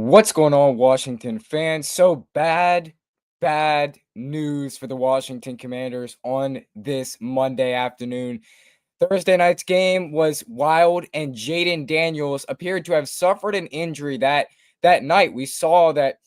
What's going on, Washington fans? So bad news for the Washington Commanders on this Monday afternoon. Thursday night's game was wild, and Jayden Daniels appeared to have suffered an injury that night. We saw that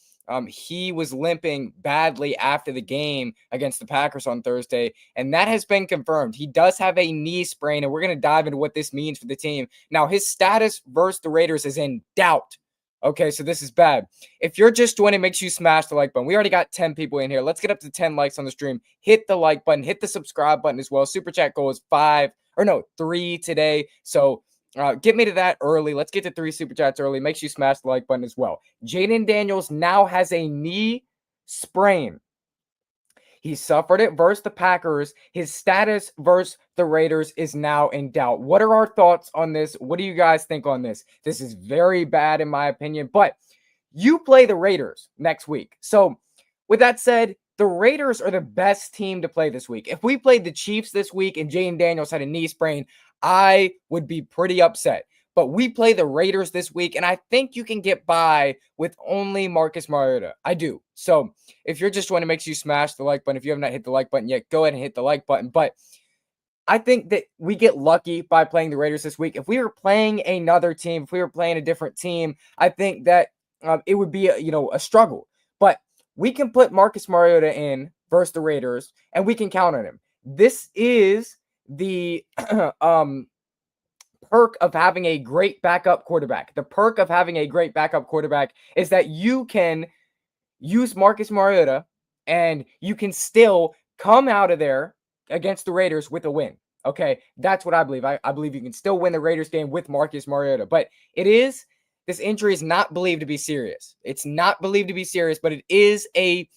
he was limping badly after the game against the Packers on Thursday, and that has been confirmed. He does have a knee sprain, and we're going to dive into what this means for the team. Now, his status versus the Raiders is in doubt. Okay, so this is bad. If you're just joining, make sure you smash the like button. We already got 10 people in here. Let's get up to 10 likes on the stream. Hit the like button. Hit the subscribe button as well. Super chat goal is 3 today. So get me to that early. Let's get to 3 super chats early. Make sure you smash the like button as well. Jayden Daniels now has a knee sprain. He suffered it versus the Packers. His status versus the Raiders is now in doubt. What are our thoughts on this? What do you guys think on this? This is very bad in my opinion, but you play the Raiders next week. So with that said, the Raiders are the best team to play this week. If we played the Chiefs this week and Jayden Daniels had a knee sprain, I would be pretty upset. But we play the Raiders this week, and I think you can get by with only Marcus Mariota. I do. So if you're just want to make sure you smash the like button. If you have not hit the like button yet, go ahead and hit the like button. But I think that we get lucky by playing the Raiders this week. If we were playing another team, if we were playing a different team, I think that it would be a struggle. But we can put Marcus Mariota in versus the Raiders, and we can count on him. This is the perk of having a great backup quarterback. The perk of having a great backup quarterback is that you can use Marcus Mariota and you can still come out of there against the Raiders with a win. Okay, that's what I believe. I believe you can still win the Raiders game with Marcus Mariota, but this injury is not believed to be serious. It's not believed to be serious, but it is a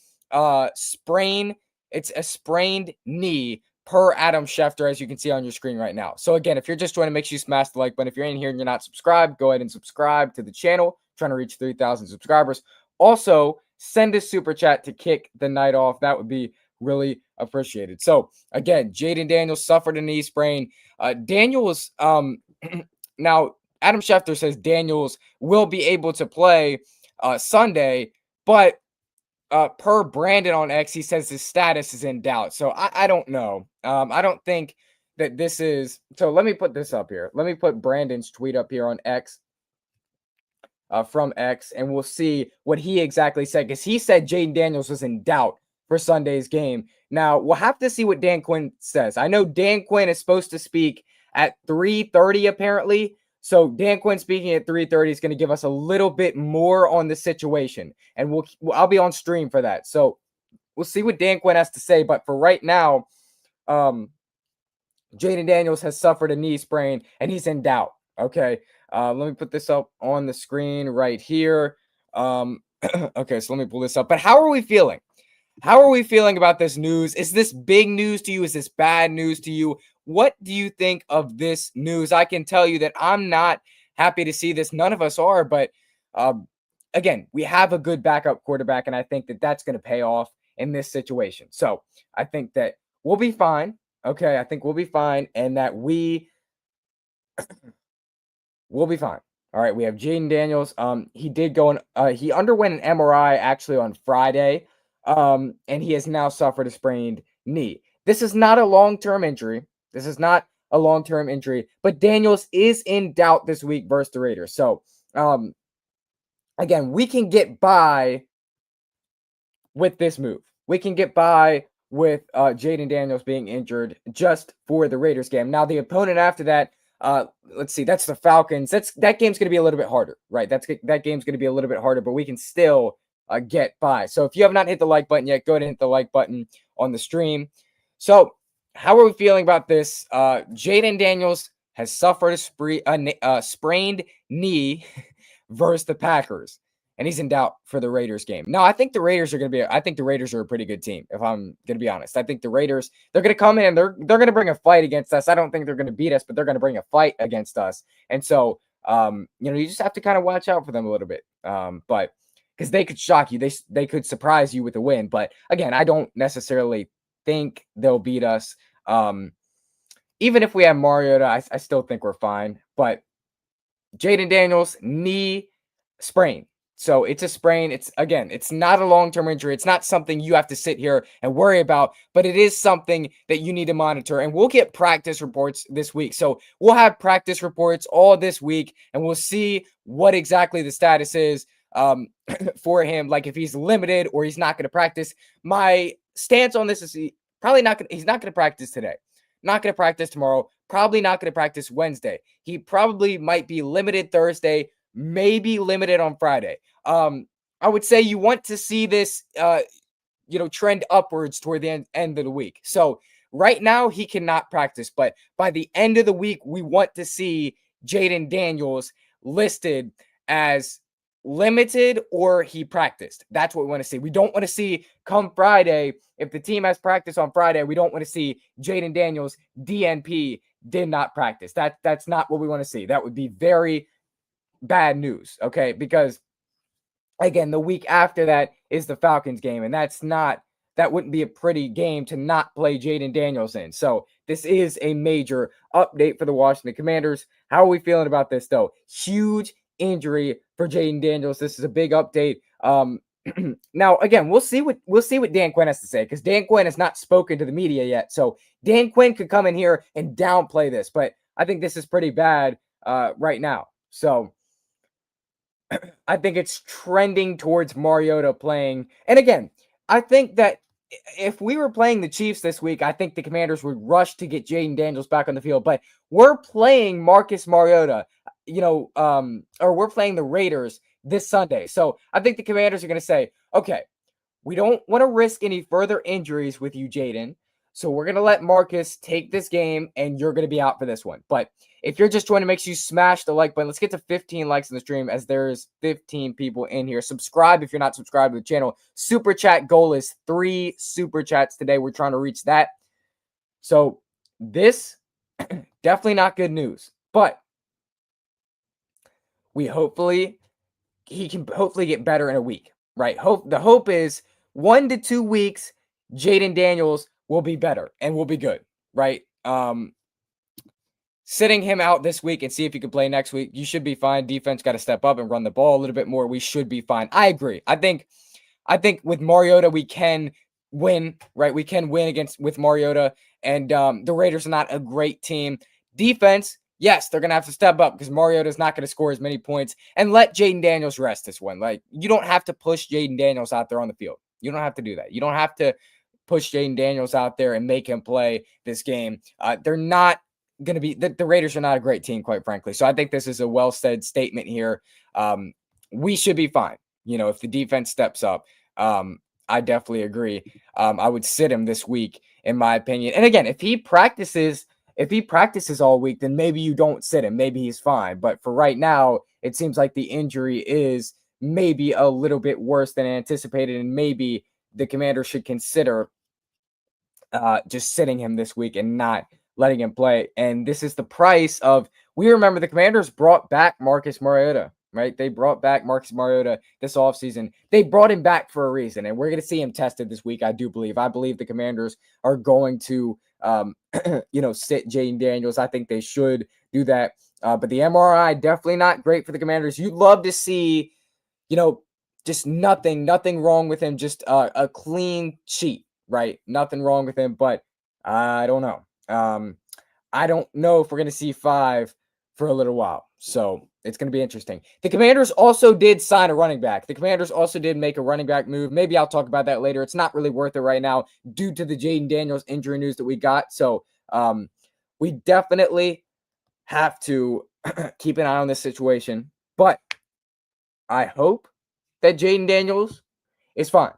sprain. It's a sprained knee per Adam Schefter, as you can see on your screen right now. So again, if you're just joining, make sure you smash the like button. If you're in here and you're not subscribed, go ahead and subscribe to the channel. Trying to reach 3,000 subscribers. Also, send a super chat to kick the night off. That would be really appreciated. So again, Jayden Daniels suffered a knee sprain. Daniels, now Adam Schefter says Daniels will be able to play Sunday, but per Brandon on X, he says his status is in doubt. So I don't know. I don't think that this is. So let me put this up here. Let me put Brandon's tweet up here on X. From X, and we'll see what he exactly said, because he said Jayden Daniels was in doubt for Sunday's game. Now, we'll have to see what Dan Quinn says. I know Dan Quinn is supposed to speak at 3:30 apparently. So Dan Quinn speaking at 3:30 is going to give us a little bit more on the situation, and I'll be on stream for that. So we'll see what Dan Quinn has to say. But for right now, Jayden Daniels has suffered a knee sprain, and he's in doubt. Okay, let me put this up on the screen right here. Okay, so let me pull this up. But how are we feeling? How are we feeling about this news? Is this big news to you? Is this bad news to you? What do you think of this news? I can tell you that I'm not happy to see this. None of us are. But again, we have a good backup quarterback, and I think that that's going to pay off in this situation. So I think that we'll be fine. Okay, I think we'll be fine, and that we'll be fine. All right, we have Jayden Daniels. He did go and he underwent an MRI actually on Friday, and he has now suffered a sprained knee. This is not a long-term injury. This is not a long-term injury, but Daniels is in doubt this week versus the Raiders. So, again, we can get by with this move. We can get by with Jayden Daniels being injured just for the Raiders game. Now, the opponent after that, let's see, that's the Falcons. That game's going to be a little bit harder, right? That game's going to be a little bit harder, but we can still get by. So if you have not hit the like button yet, go ahead and hit the like button on the stream. So how are we feeling about this? Jayden Daniels has suffered a sprained knee versus the Packers, and he's in doubt for the Raiders game. Now, I think the Raiders are a pretty good team, if I'm going to be honest. I think the Raiders, they're going to come in and they're going to bring a fight against us. I don't think they're going to beat us, but they're going to bring a fight against us. And so, you just have to kind of watch out for them a little bit. But because they could shock you, they could surprise you with a win. But again, I don't necessarily think they'll beat us. Even if we have Mariota, I still think we're fine. But Jayden Daniels, knee sprain. So it's a sprain. It's not a long-term injury. It's not something you have to sit here and worry about, but it is something that you need to monitor. And we'll get practice reports this week. So we'll have practice reports all this week, and we'll see what exactly the status is for him. Like if he's limited or he's not going to practice. My stance on this is he's not going to practice today. Not going to practice tomorrow. Probably not going to practice Wednesday. He probably might be limited Thursday, maybe limited on Friday. I would say you want to see this, trend upwards toward the end of the week. So right now he cannot practice, but by the end of the week, we want to see Jayden Daniels listed as limited or he practiced. That's what we want to see. We don't want to see come Friday, if the team has practice on Friday, we don't want to see Jayden Daniels DNP did not practice. That's not what we want to see. That would be very bad news, okay? Because again, the week after that is the Falcons game, and that wouldn't be a pretty game to not play Jayden Daniels in. So this is a major update for the Washington Commanders. How are we feeling about this, though? Huge injury for Jayden Daniels. This is a big update. Now, again, we'll see what Dan Quinn has to say, because Dan Quinn has not spoken to the media yet. So Dan Quinn could come in here and downplay this, but I think this is pretty bad right now. So I think it's trending towards Mariota playing. And again, I think that if we were playing the Chiefs this week, I think the Commanders would rush to get Jayden Daniels back on the field. But we're playing Marcus Mariota, or we're playing the Raiders this Sunday. So I think the Commanders are going to say, okay, we don't want to risk any further injuries with you, Jayden. So we're going to let Marcus take this game, and you're going to be out for this one. But if you're just joining, make sure you smash the like button. Let's get to 15 likes in the stream, as there's 15 people in here. Subscribe if you're not subscribed to the channel. Super chat goal is 3 super chats today. We're trying to reach that. So this, definitely not good news. But he can hopefully get better in a week, right? The hope is 1 to 2 weeks, Jayden Daniels will be better and will be good, right? Sitting him out this week and see if he can play next week, you should be fine. Defense got to step up and run the ball a little bit more. We should be fine. I agree. I think with Mariota, we can win, right? We can win with Mariota, and the Raiders are not a great team. Defense, yes, they're going to have to step up because Mariota is not going to score as many points, and let Jayden Daniels rest this one. Like, you don't have to push Jayden Daniels out there on the field. You don't have to do that. You don't have to push Jayden Daniels out there and make him play this game. They're not going to be the Raiders are not a great team, quite frankly. So I think this is a well-said statement here. We should be fine. If the defense steps up, I definitely agree. I would sit him this week, in my opinion. And again, if he practices all week, then maybe you don't sit him. Maybe he's fine. But for right now, it seems like the injury is maybe a little bit worse than anticipated, and maybe the Commanders should consider just sitting him this week and not letting him play. And this is the price of, we remember the Commanders brought back Marcus Mariota, right? They brought back Marcus Mariota this offseason. They brought him back for a reason, and we're going to see him tested this week, I do believe. I believe the Commanders are going to, sit Jayden Daniels. I think they should do that. But the MRI, definitely not great for the Commanders. You'd love to see, just nothing wrong with him, just a clean sheet, right? Nothing wrong with him, but I don't know. I don't know if we're going to see 5 for a little while. So it's going to be interesting. The Commanders also did sign a running back. The Commanders also did make a running back move. Maybe I'll talk about that later. It's not really worth it right now due to the Jayden Daniels injury news that we got. So we definitely have to keep an eye on this situation. But I hope that Jayden Daniels is fine.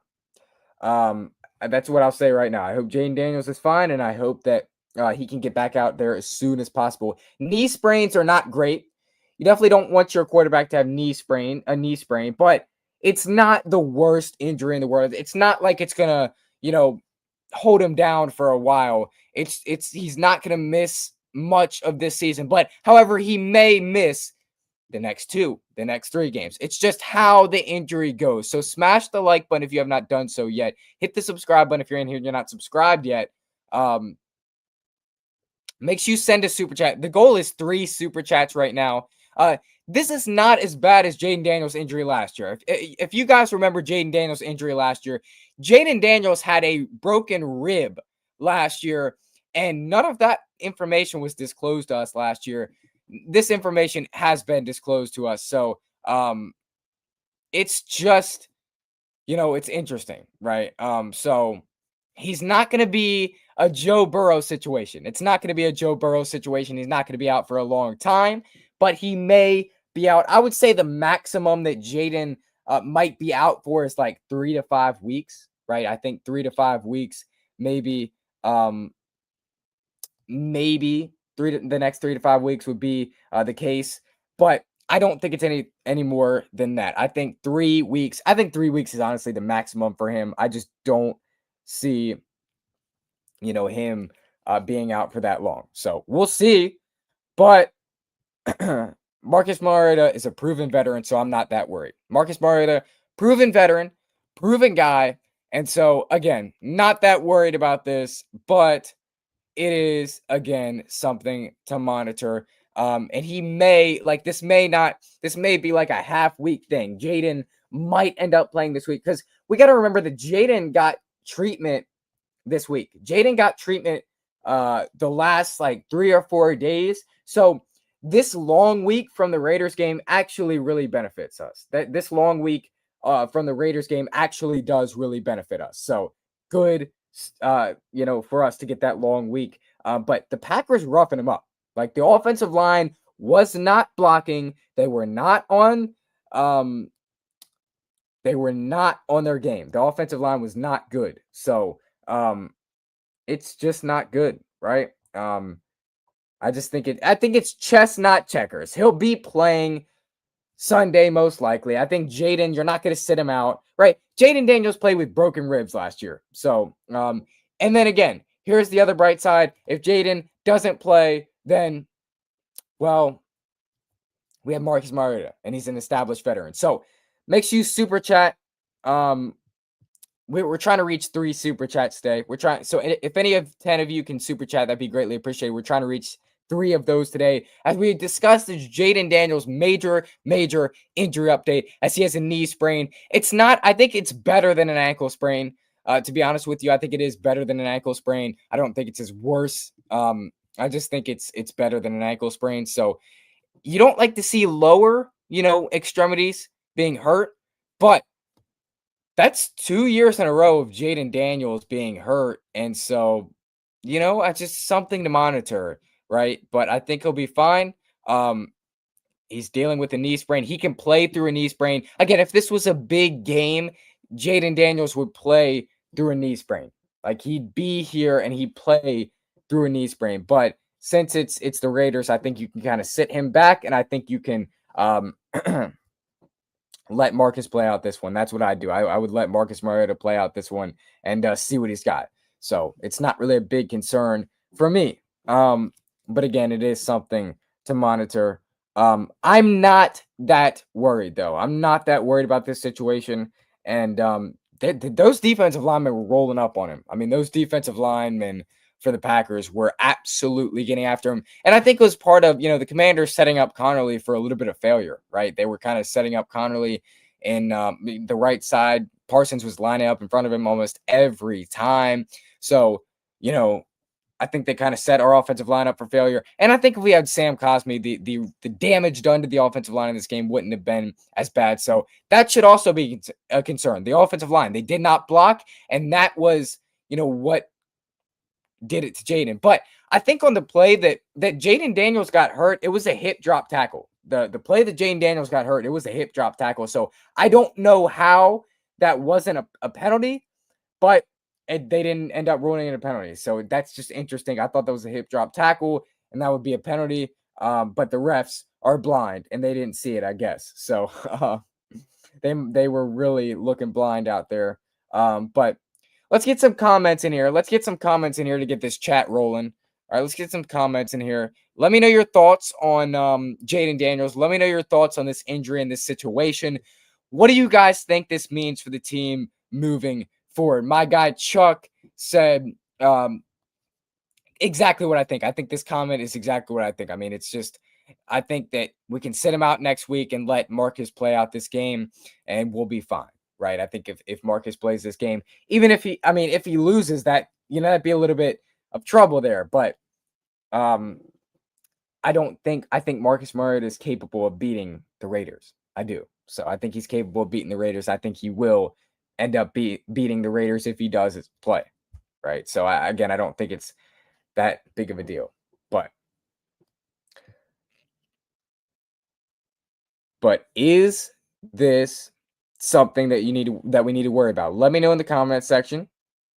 That's what I'll say right now. I hope Jayden Daniels is fine, and I hope that he can get back out there as soon as possible. Knee sprains are not great. You definitely don't want your quarterback to have a knee sprain, but it's not the worst injury in the world. It's not like it's gonna, hold him down for a while. He's not gonna miss much of this season, but however, he may miss the next 3 games. It's just how the injury goes. So smash the like button if you have not done so yet. Hit the subscribe button if you're in here and you're not subscribed yet. Make sure you send a super chat. The goal is 3 super chats right now. This is not as bad as Jayden Daniels' injury last year. If you guys remember Jayden Daniels' injury last year, Jayden Daniels had a broken rib last year, and none of that information was disclosed to us last year. This information has been disclosed to us. So it's just, it's interesting, right? So he's not going to be a Joe Burrow situation. It's not going to be a Joe Burrow situation. He's not going to be out for a long time, but he may be out. I would say the maximum that Jayden might be out for is like 3 to 5 weeks, right? I think 3 to 5 weeks, maybe the next 3 to 5 weeks would be the case, but I don't think it's any more than that. I think 3 weeks. I think 3 weeks is honestly the maximum for him. I just don't see, him being out for that long. So we'll see. But Marcus Mariota is a proven veteran, so I'm not that worried. Marcus Mariota, proven veteran, proven guy, and so again, not that worried about this, but it is again something to monitor. And he may this may be like a half week thing. Jayden might end up playing this week because we got to remember that Jayden got treatment this week. Jayden got treatment the last 3 or 4 days. So this long week from the Raiders game actually really benefits us. That this long week from the Raiders game actually does really benefit us. So good, for us to get that long week. But the Packers roughing him up. Like the offensive line was not blocking. They were not on. They were not on their game. The offensive line was not good. So it's just not good, right? I think it's chess, not checkers. He'll be playing Sunday, most likely. I think Jayden, you're not going to sit him out, right? Jayden Daniels played with broken ribs last year. So, and then again, here's the other bright side. If Jayden doesn't play, then, well, we have Marcus Mariota, and he's an established veteran. So, make sure you super chat. We're trying to reach 3 super chats today. So if any of 10 of you can super chat, that'd be greatly appreciated. We're trying to reach 3 of those today. As we discussed, is Jayden Daniels' major injury update as he has a knee sprain. I think it's better than an ankle sprain. To be honest with you, I think it is better than an ankle sprain. I don't think it's as worse. I just think it's better than an ankle sprain. So you don't like to see lower, extremities being hurt, but that's 2 years in a row of Jayden Daniels being hurt. And so, it's just something to monitor, right? But I think he'll be fine. He's dealing with a knee sprain. He can play through a knee sprain. Again, if this was a big game, Jayden Daniels would play through a knee sprain. Like he'd be here and he'd play through a knee sprain. But since it's the Raiders, I think you can kind of sit him back, and I think you can let Marcus play out this one. That's what I do. I would let Marcus Mariota play out this one and see what he's got. So it's not really a big concern for me. But again, it is something to monitor. I'm not that worried, though. I'm not that worried about this situation. And those defensive linemen were rolling up on him. I mean, those defensive linemen for the Packers were absolutely getting after him. And I think it was part of, the Commanders setting up Connerly for a little bit of failure, right? They were kind of setting up Connerly in the right side. Parsons was lining up in front of him almost every time. So, I think they kind of set our offensive line up for failure. And I think if we had Sam Cosmi, the damage done to the offensive line in this game wouldn't have been as bad. So that should also be a concern. The offensive line, they did not block, and that was, what did it to Jayden. But I think on the play that Jayden Daniels got hurt, it was a hip drop tackle. The play that Jayden Daniels got hurt, it was a hip drop tackle. So I don't know how that wasn't a penalty, but they didn't end up ruling it a penalty. So that's just interesting. I thought that was a hip drop tackle, and that would be a penalty. But the refs are blind, and they didn't see it, I guess. So they were really looking blind out there. But let's get some comments in here. Let's get some comments in here to get this chat rolling. All right, let's get some comments in here. Let me know your thoughts on Jayden Daniels. Let me know your thoughts on this injury and this situation. What do you guys think this means for the team moving forward? My guy Chuck said exactly what I think. I think this comment is exactly what I think. I mean, it's just I think that we can sit him out next week and let Marcus play out this game, and we'll be fine, right? I think if Marcus plays this game, even if if he loses, that that'd be a little bit of trouble there. But I think Marcus Mariota is capable of beating the Raiders. I do. So I think he's capable of beating the Raiders. I think he will end up beating the Raiders if he does his play, right? So I don't think it's that big of a deal. But is this something that we need to worry about? Let me know in the comment section.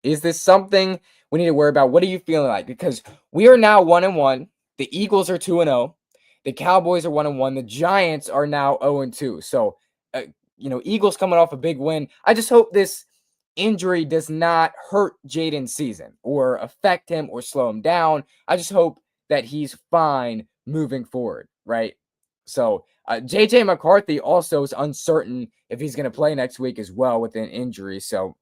Is this something we need to worry about? What are you feeling like? Because we are now 1-1. The Eagles are 2-0. The Cowboys are 1-1. The Giants are now 0-2. So, Eagles coming off a big win. I just hope this injury does not hurt Jayden's season or affect him or slow him down. I just hope that he's fine moving forward, right? So, JJ McCarthy also is uncertain if he's going to play next week as well with an injury. So,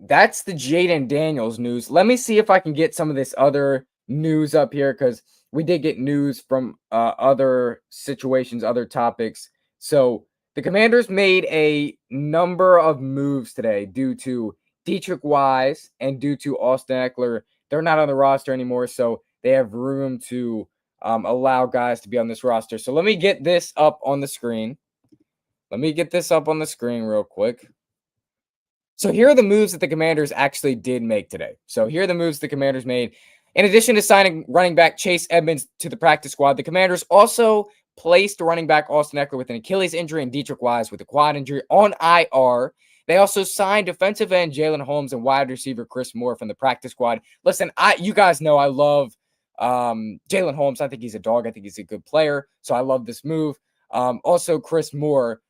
that's the Jayden Daniels news. Let me see if I can get some of this other news up here because we did get news from other situations, other topics. So the Commanders made a number of moves today due to Dietrich Wise and due to Austin Eckler. They're not on the roster anymore, so they have room to allow guys to be on this roster. So let me get this up on the screen. Let me get this up on the screen real quick. So here are the moves that the Commanders actually did make today. So here are the moves the Commanders made. In addition to signing running back Chase Edmonds to the practice squad, the Commanders also placed running back Austin Eckler with an Achilles injury and Dietrich Wise with a quad injury on IR. They also signed defensive end Jalen Holmes and wide receiver Chris Moore from the practice squad. Listen, you guys know I love Jalen Holmes. I think he's a dog. I think he's a good player. So I love this move. Also, Chris Moore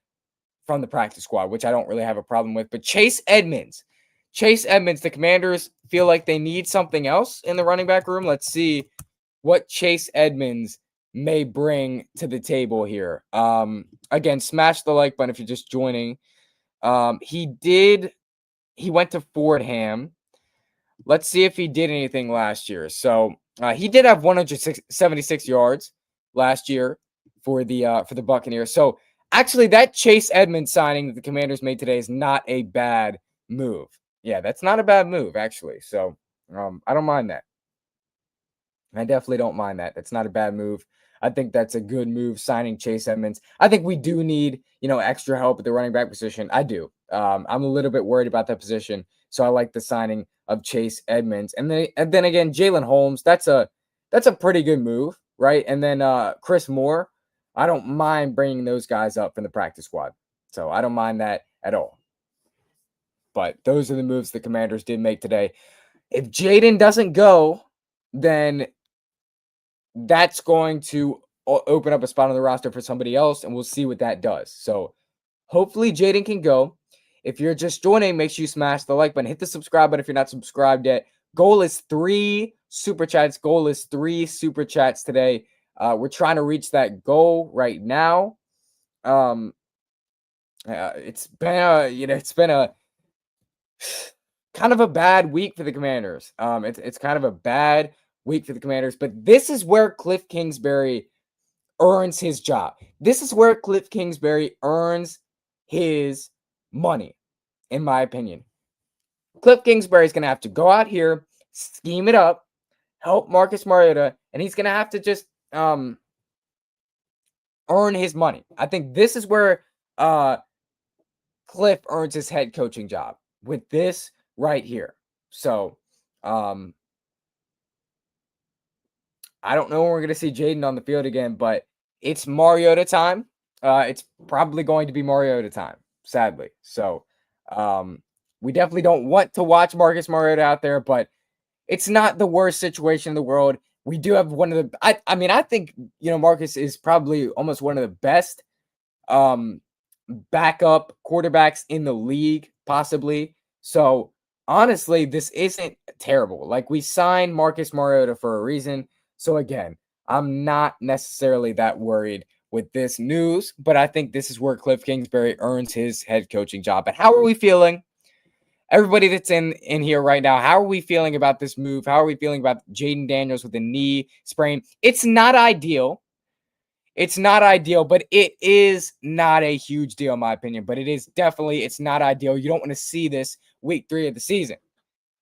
from the practice squad, which I don't really have a problem with. But Chase Edmonds, the Commanders feel like they need something else in the running back room. Let's see what Chase Edmonds may bring to the table here. Again, smash the like button if you're just joining. He went to Fordham. Let's see if he did anything last year. So he did have 176 yards last year for the Buccaneers. So actually, that Chase Edmonds signing that the Commanders made today is not a bad move. Yeah, that's not a bad move, actually. So I don't mind that. I definitely don't mind that. That's not a bad move. I think that's a good move, signing Chase Edmonds. I think we do need, extra help at the running back position. I do. I'm a little bit worried about that position. So I like the signing of Chase Edmonds. And then again, Jalen Holmes, that's a pretty good move, right? And then Chris Moore, I don't mind bringing those guys up from the practice squad. So I don't mind that at all. But those are the moves the Commanders did make today. If Jayden doesn't go, then that's going to open up a spot on the roster for somebody else, and we'll see what that does. So hopefully Jayden can go. If you're just joining, make sure you smash the like button. Hit the subscribe button if you're not subscribed yet. Goal is 3 super chats. Today. We're trying to reach that goal right now. It's been a kind of a bad week for the Commanders. It's kind of a bad week for the Commanders, but this is where Cliff Kingsbury earns his job. This is where Cliff Kingsbury earns his money, in my opinion. Cliff Kingsbury is going to have to go out here, scheme it up, help Marcus Mariota, and he's going to have to just earn his money. I think this is where Cliff earns his head coaching job, with this right here. So, I don't know when we're going to see Jayden on the field again, but it's Mariota time. It's probably going to be Mariota time, sadly. So, we definitely don't want to watch Marcus Mariota out there, but it's not the worst situation in the world. We do have one of the, I think, Marcus is probably almost one of the best backup quarterbacks in the league, possibly. So, honestly, this isn't terrible. Like, we signed Marcus Mariota for a reason. So, again, I'm not necessarily that worried with this news, but I think this is where Cliff Kingsbury earns his head coaching job. And how are we feeling everybody that's in here right now, how are we feeling about this move? How are we feeling about Jayden Daniels with a knee sprain? It's not ideal. It's not ideal, but it is not a huge deal in my opinion. But it's not ideal. You don't want to see this week 3 of the season.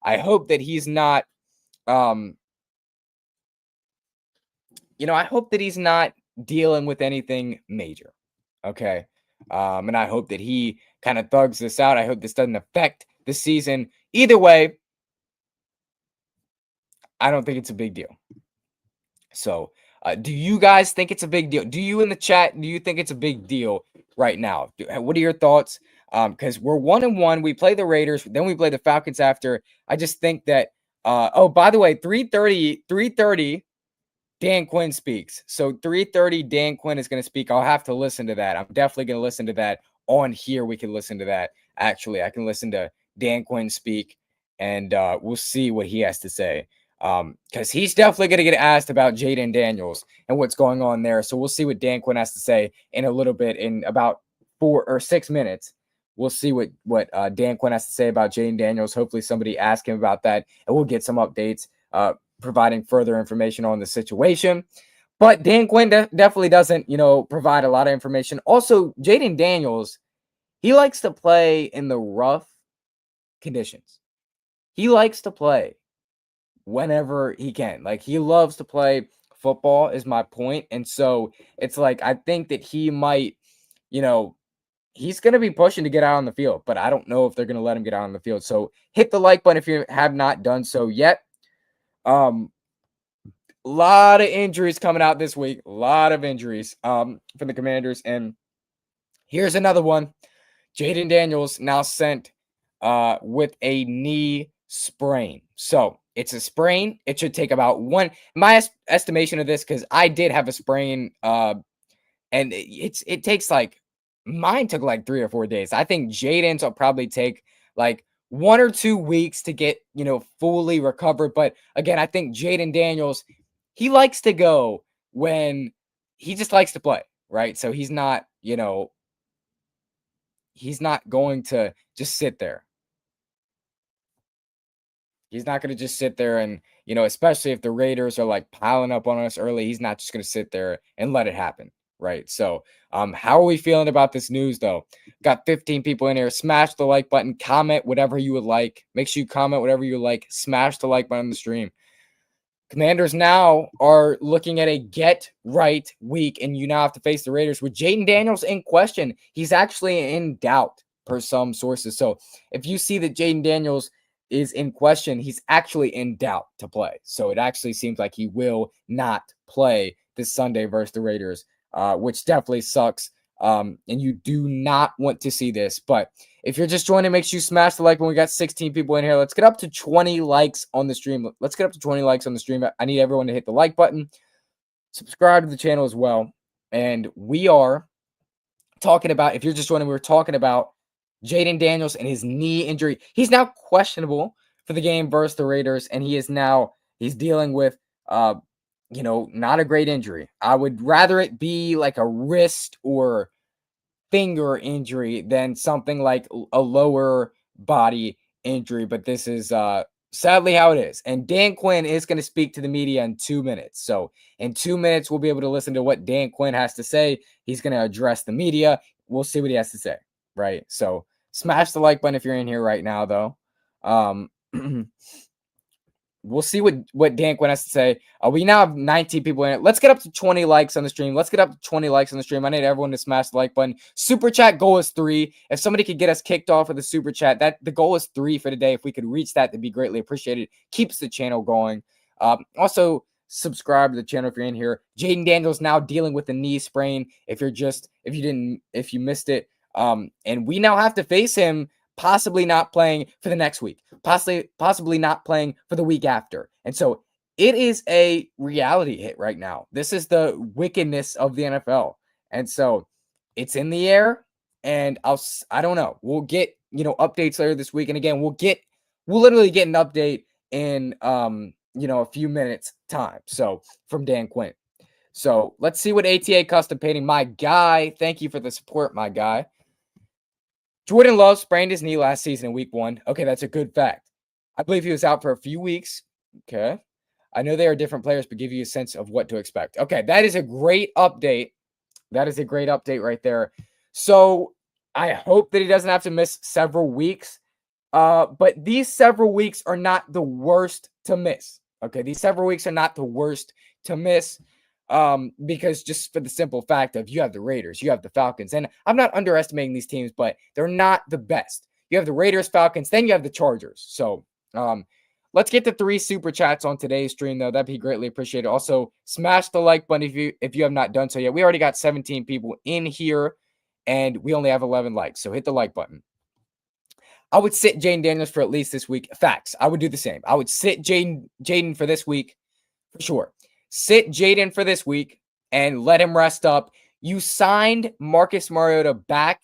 I hope that he's not I hope that he's not dealing with anything major. Okay. And I hope that he kind of thugs this out. I hope this doesn't affect the season. Either way, I don't think it's a big deal. So, do you guys think it's a big deal? Do you in the chat, do you think it's a big deal right now? What are your thoughts? Because we're 1-1. We play the Raiders, then we play the Falcons after. I just think that oh, by the way, 3:30 Dan Quinn speaks. So 3:30 Dan Quinn is going to speak. I'll have to listen to that. I'm definitely going to listen to that on here. We can listen to that. Actually, I can listen to Dan Quinn speak, and we'll see what he has to say. Because he's definitely going to get asked about Jayden Daniels and what's going on there. So we'll see what Dan Quinn has to say in a little bit, in about 4 or 6 minutes. We'll see what Dan Quinn has to say about Jayden Daniels. Hopefully somebody ask him about that, and we'll get some updates, providing further information on the situation. But Dan Quinn definitely doesn't, provide a lot of information. Also, Jayden Daniels, he likes to play in the rough conditions. He likes to play whenever he can. Like, he loves to play football is my point. And so it's like, I think that he might, he's going to be pushing to get out on the field, but I don't know if they're going to let him get out on the field. So hit the like button if you have not done so yet. A lot of injuries coming out this week. A lot of injuries for the Commanders. And here's another one. Jayden Daniels now sent with a knee sprain. So it's a sprain. It should take about my estimation of this, because I did have a sprain, and it takes mine took 3 or 4 days. I think Jayden's will probably take 1 or 2 weeks to get, fully recovered. But again, I think Jayden Daniels, he likes to go when he just likes to play, right? So he's not, he's not going to just sit there. He's not going to just sit there and, especially if the Raiders are piling up on us early, he's not just going to sit there and let it happen. Right. So, how are we feeling about this news, though? Got 15 people in here. Smash the like button. Comment whatever you would like. Make sure you comment whatever you like. Smash the like button on the stream. Commanders now are looking at a get right week, and you now have to face the Raiders with Jayden Daniels in question. He's actually in doubt per some sources. So if you see that Jayden Daniels is in question, he's actually in doubt to play. So it actually seems like he will not play this Sunday versus the Raiders, which definitely sucks. And you do not want to see this. But if you're just joining, make sure you smash the like button. We got 16 people in here. Let's get up to 20 likes on the stream. Let's get up to 20 likes on the stream. I need everyone to hit the like button. Subscribe to the channel as well. And we are talking about, if you're just joining, we're talking about Jayden Daniels and his knee injury. He's now questionable for the game versus the Raiders, and he's dealing with not a great injury. I would rather it be like a wrist or finger injury than something like a lower body injury, but this is sadly how it is. And Dan Quinn is going to speak to the media in 2 minutes. So in 2 minutes, we'll be able to listen to what Dan Quinn has to say. He's going to address the media. We'll see what he has to say, right? So smash the like button if you're in here right now, though. We'll see what Dan Quinn has to say. We now have 19 people in it. Let's get up to 20 likes on the stream. Let's get up to 20 likes on the stream. I need everyone to smash the like button. Super chat goal is 3. If somebody could get us kicked off with a super chat, the goal is 3 for today. If we could reach that, that'd be greatly appreciated. Keeps the channel going. Also, subscribe to the channel if you're in here. Jayden Daniels now dealing with a knee sprain. If you missed it, and we now have to face him possibly not playing for the next week, possibly not playing for the week after. And so it is a reality hit right now. This is the wickedness of the NFL. And so it's in the air, and I don't know. We'll get, updates later this week. And again, we'll literally get an update in, a few minutes time. So from Dan Quinn. So let's see what ATA Custom Painting, my guy. Thank you for the support, my guy. Jordan Love sprained his knee last season in week 1. Okay, that's a good fact. I believe he was out for a few weeks. Okay. I know they are different players, but give you a sense of what to expect. Okay, that is a great update. That is a great update right there. So I hope that he doesn't have to miss several weeks. But these several weeks are not the worst to miss. Okay, these several weeks are not the worst to miss. Because just for the simple fact of you have the Raiders, you have the Falcons, and I'm not underestimating these teams, but they're not the best. You have the Raiders, Falcons, then you have the Chargers. So let's get the 3 super chats on today's stream, though. That'd be greatly appreciated. Also, smash the like button if you have not done so yet. We already got 17 people in here, and we only have 11 likes. So hit the like button. I would sit Jayden Daniels for at least this week. Facts. I would do the same. I would sit Jayden for this week for sure. Sit Jayden for this week and let him rest up. You signed Marcus Mariota back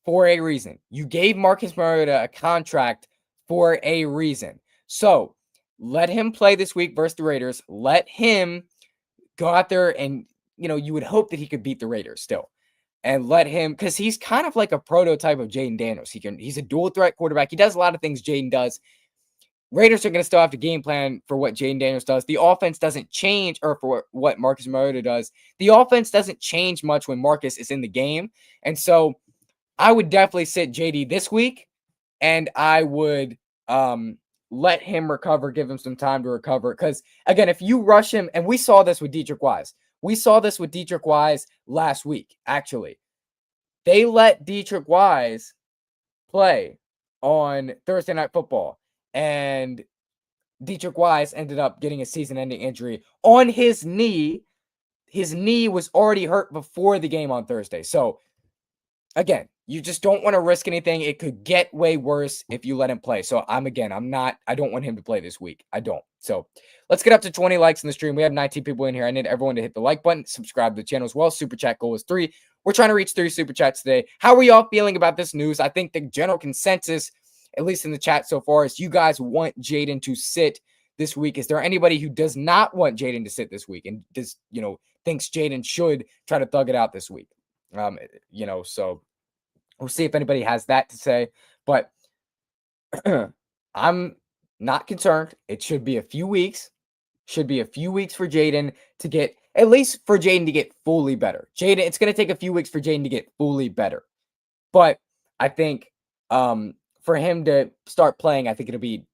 for a reason. You gave Marcus Mariota a contract for a reason. So let him play this week versus the Raiders. Let him go out there and, you would hope that he could beat the Raiders still. And let him, because he's kind of like a prototype of Jayden Daniels. He's a dual threat quarterback. He does a lot of things Jayden does. Raiders are going to still have to game plan for what Jayden Daniels does. The offense doesn't change, or for what Marcus Mariota does. The offense doesn't change much when Marcus is in the game. And so I would definitely sit JD this week, and I would let him recover, give him some time to recover. Because, again, if you rush him, and we saw this with Dietrich Wise. We saw this with Dietrich Wise last week, actually. They let Dietrich Wise play on Thursday Night Football, and Dietrich Wise ended up getting a season-ending injury on his knee. His knee was already hurt before the game on Thursday. So, again, you just don't want to risk anything. It could get way worse if you let him play. So I don't want him to play this week. I don't. So let's get up to 20 likes in the stream. We have 19 people in here. I need everyone to hit the like button, subscribe to the channel as well. Super chat goal is 3. We're trying to reach 3 super chats today. How are y'all feeling about this news? I think the general consensus, at least in the chat so far, is you guys want Jayden to sit this week. Is there anybody who does not want Jayden to sit this week and thinks Jayden should try to thug it out this week? So we'll see if anybody has that to say, but I'm not concerned. It should be a few weeks. For Jayden to get, at least for Jayden to get fully better. It's going to take a few weeks for Jayden to get fully better. But I think for him to start playing, I think it'll be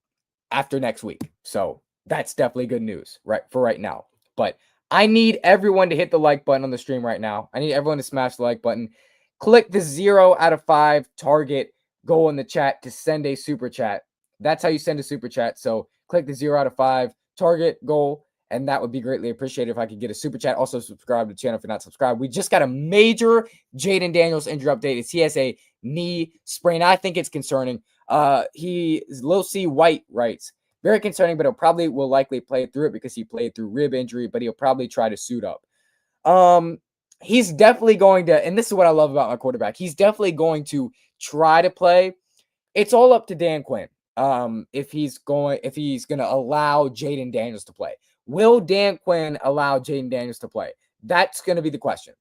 after next week. So that's definitely good news right now. But I need everyone to hit the like button on the stream right now. I need everyone to smash the like button. Click the 0 out of 5 target goal in the chat to send a super chat. That's how you send a super chat. So click the 0 out of 5 target goal, and that would be greatly appreciated if I could get a super chat. Also, subscribe to the channel if you're not subscribed. We just got a major Jayden Daniels injury update. He has a knee sprain. I think it's concerning. He is Lil C White writes, very concerning, but will likely play through it because he played through rib injury, but he'll probably try to suit up. He's definitely going to, and this is what I love about my quarterback, he's definitely going to try to play. It's all up to Dan Quinn. If he's going to allow Jayden Daniels to play. Will Dan Quinn allow Jayden Daniels to play? That's going to be the question.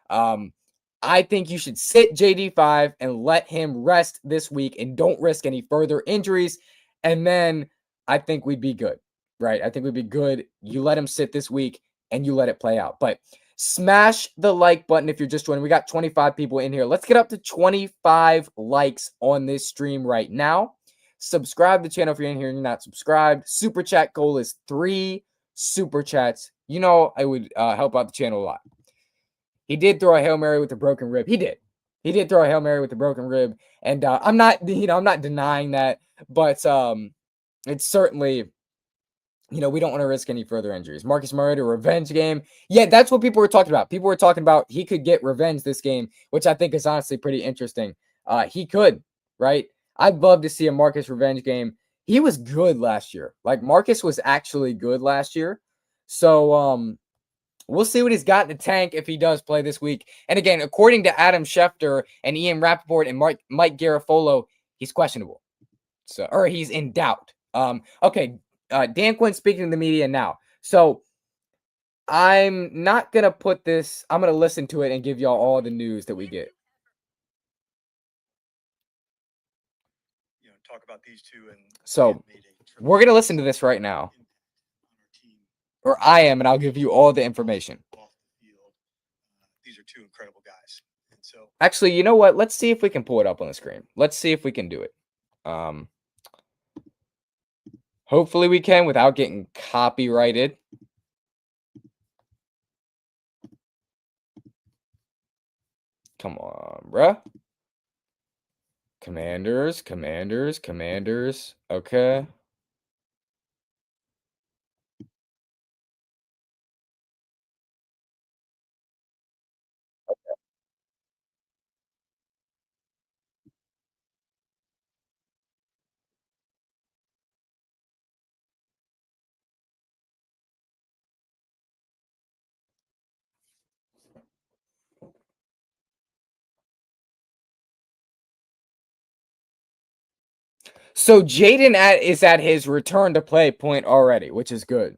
I think you should sit JD5 and let him rest this week and don't risk any further injuries. And then I think we'd be good, right? I think we'd be good. You let him sit this week and you let it play out. But smash the like button if you're just joining. We got 25 people in here. Let's get up to 25 likes on this stream right now. Subscribe to the channel if you're in here and you're not subscribed. Super chat goal is 3 super chats. I would help out the channel a lot. He did throw a Hail Mary with a broken rib. He did throw a Hail Mary with a broken rib. And I'm not denying that, but it's certainly, we don't want to risk any further injuries. Marcus Mariota, revenge game. Yeah, that's what people were talking about. People were talking about he could get revenge this game, which I think is honestly pretty interesting. He could, right? I'd love to see a Marcus revenge game. He was good last year. Like, Marcus was actually good last year. So, we'll see what he's got in the tank if he does play this week. And again, according to Adam Schefter and Ian Rappaport and Mike Garafolo, he's questionable. Or he's in doubt. Okay. Dan Quinn speaking to the media now. So I'm not going to put this. I'm going to listen to it and give y'all all the news that we get. talk about these two, and So we're going to listen to this right now. Or I am, and I'll give you all the information. Off the field. These are two incredible guys. And so actually, you know what? Let's see if we can pull it up on the screen. Let's see if we can do it. Hopefully we can without getting copyrighted. Come on, bruh. Commanders. Okay. So Jayden is at his return to play point already, which is good.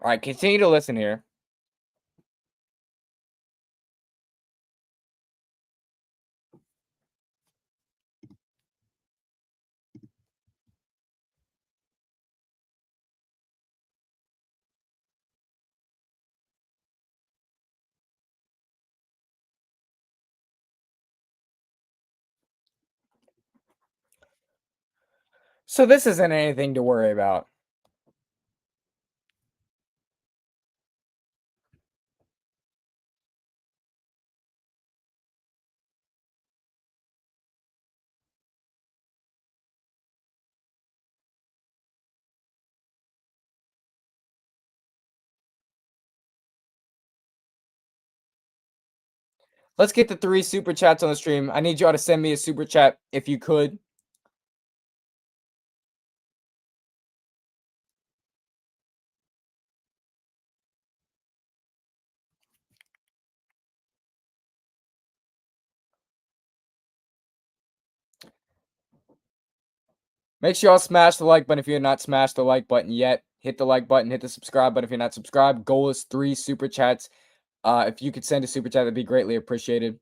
All right, continue to listen here. So this isn't anything to worry about. Let's get the 3 super chats on the stream. I need y'all to send me a super chat if you could. Make sure y'all smash the like button if you're not smashed the like button yet. Hit the like button, hit the subscribe button if you're not subscribed. Goal is 3 super chats. If you could send a super chat, that'd be greatly appreciated.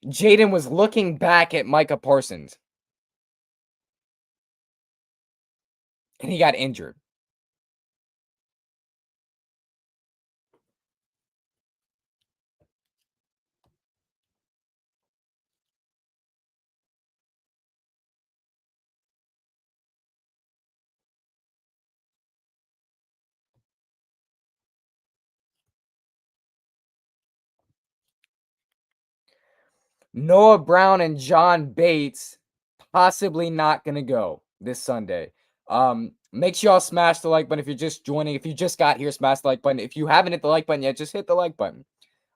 Jayden was looking back at Micah Parsons. And he got injured. Noah Brown and John Bates possibly not going to go this Sunday. Make sure y'all smash the like button if you're just joining. If you just got here, smash the like button. If you haven't hit the like button yet, just hit the like button.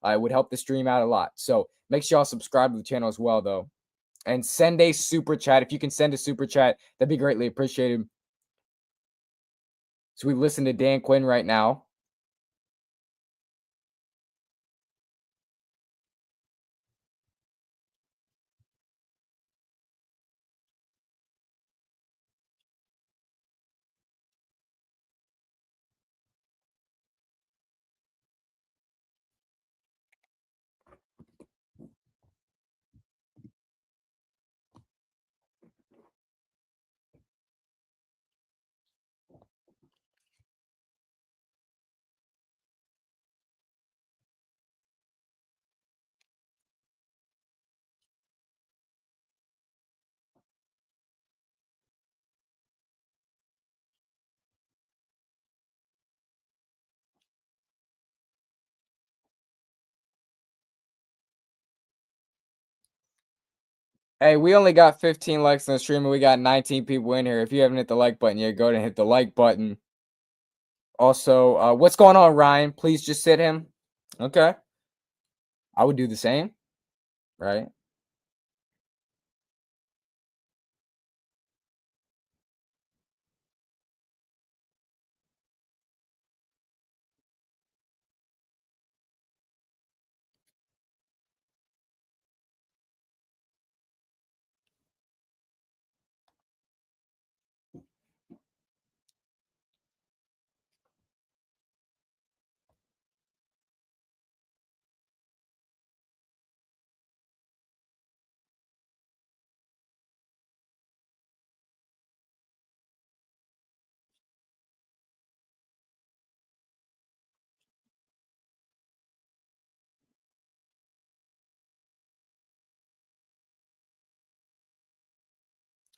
It would help the stream out a lot. So make sure y'all subscribe to the channel as well, though. And send a super chat. If you can send a super chat, that'd be greatly appreciated. So we listen to Dan Quinn right now. Hey, we only got 15 likes on the stream and we got 19 people in here. If you haven't hit the like button yet, go ahead and hit the like button. Also, what's going on, Ryan? Please just sit him. Okay. I would do the same, right?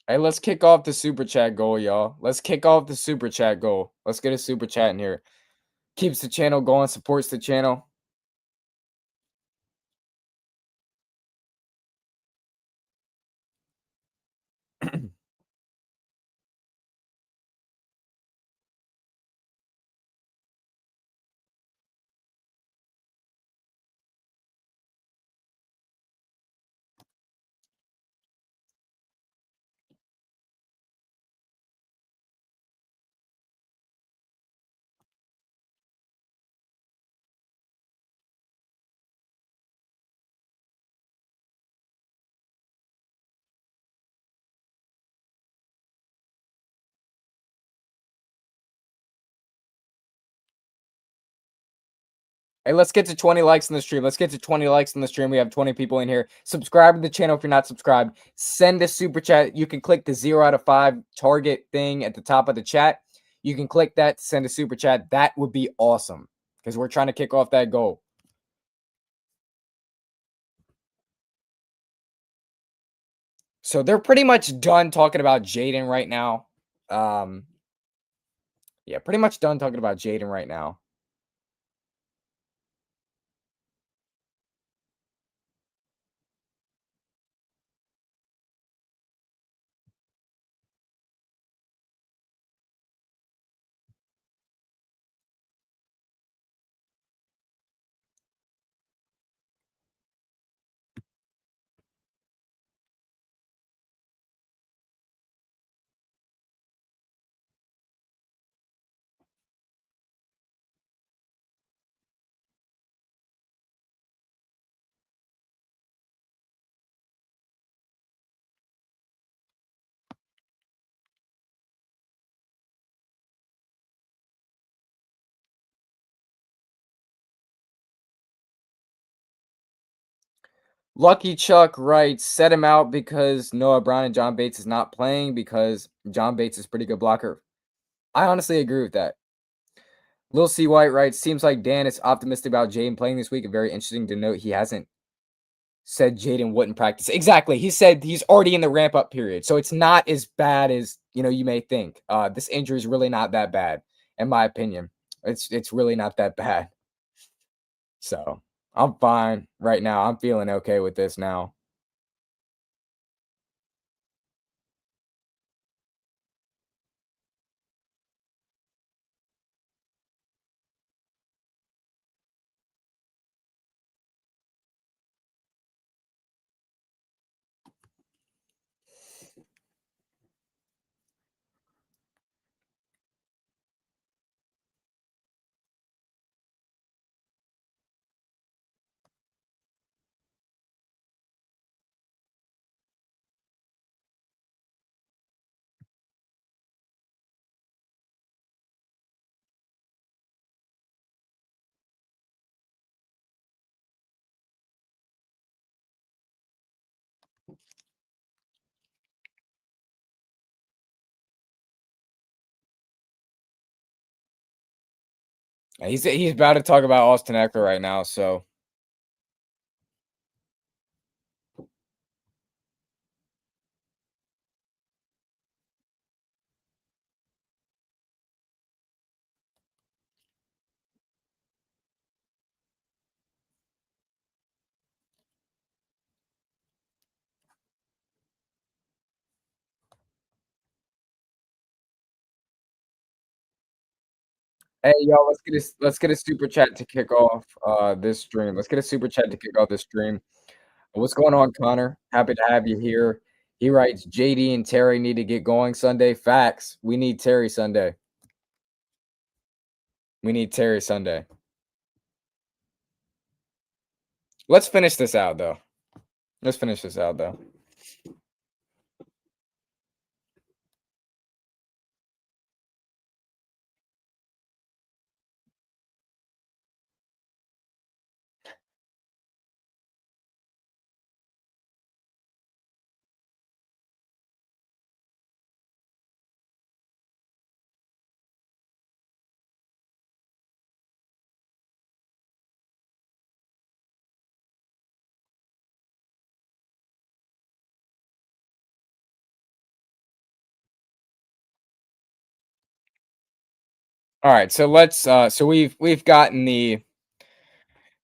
Hey, let's kick off the super chat goal, y'all. Let's kick off the super chat goal. Let's get a super chat in here. Keeps the channel going, supports the channel. Hey, let's get to 20 likes in the stream. Let's get to 20 likes in the stream. We have 20 people in here. Subscribe to the channel if you're not subscribed. Send a super chat. You can click the 0 out of 5 target thing at the top of the chat. You can click that to send a super chat. That would be awesome because we're trying to kick off that goal. So they're pretty much done talking about Jayden right now. Yeah, pretty much done talking about Jayden right now. Lucky Chuck writes, set him out because Noah Brown and John Bates is not playing because John Bates is pretty good blocker. I honestly agree with that. Lil C. White writes, seems like Dan is optimistic about Jayden playing this week. And very interesting to note he hasn't said Jayden wouldn't practice. Exactly. He said he's already in the ramp up period. So it's not as bad as, you may think. This injury is really not that bad, in my opinion. It's really not that bad. So I'm fine right now. I'm feeling okay with this now. He's about to talk about Austin Eckler right now, so Hey, y'all, let's get a super chat to kick off, this stream. Let's get a super chat to kick off this stream. What's going on, Connor? Happy to have you here. He writes, "JD and Terry need to get going Sunday." Facts. We need Terry Sunday. We need Terry Sunday. Let's finish this out, though. Let's finish this out, though. All right, so we've gotten the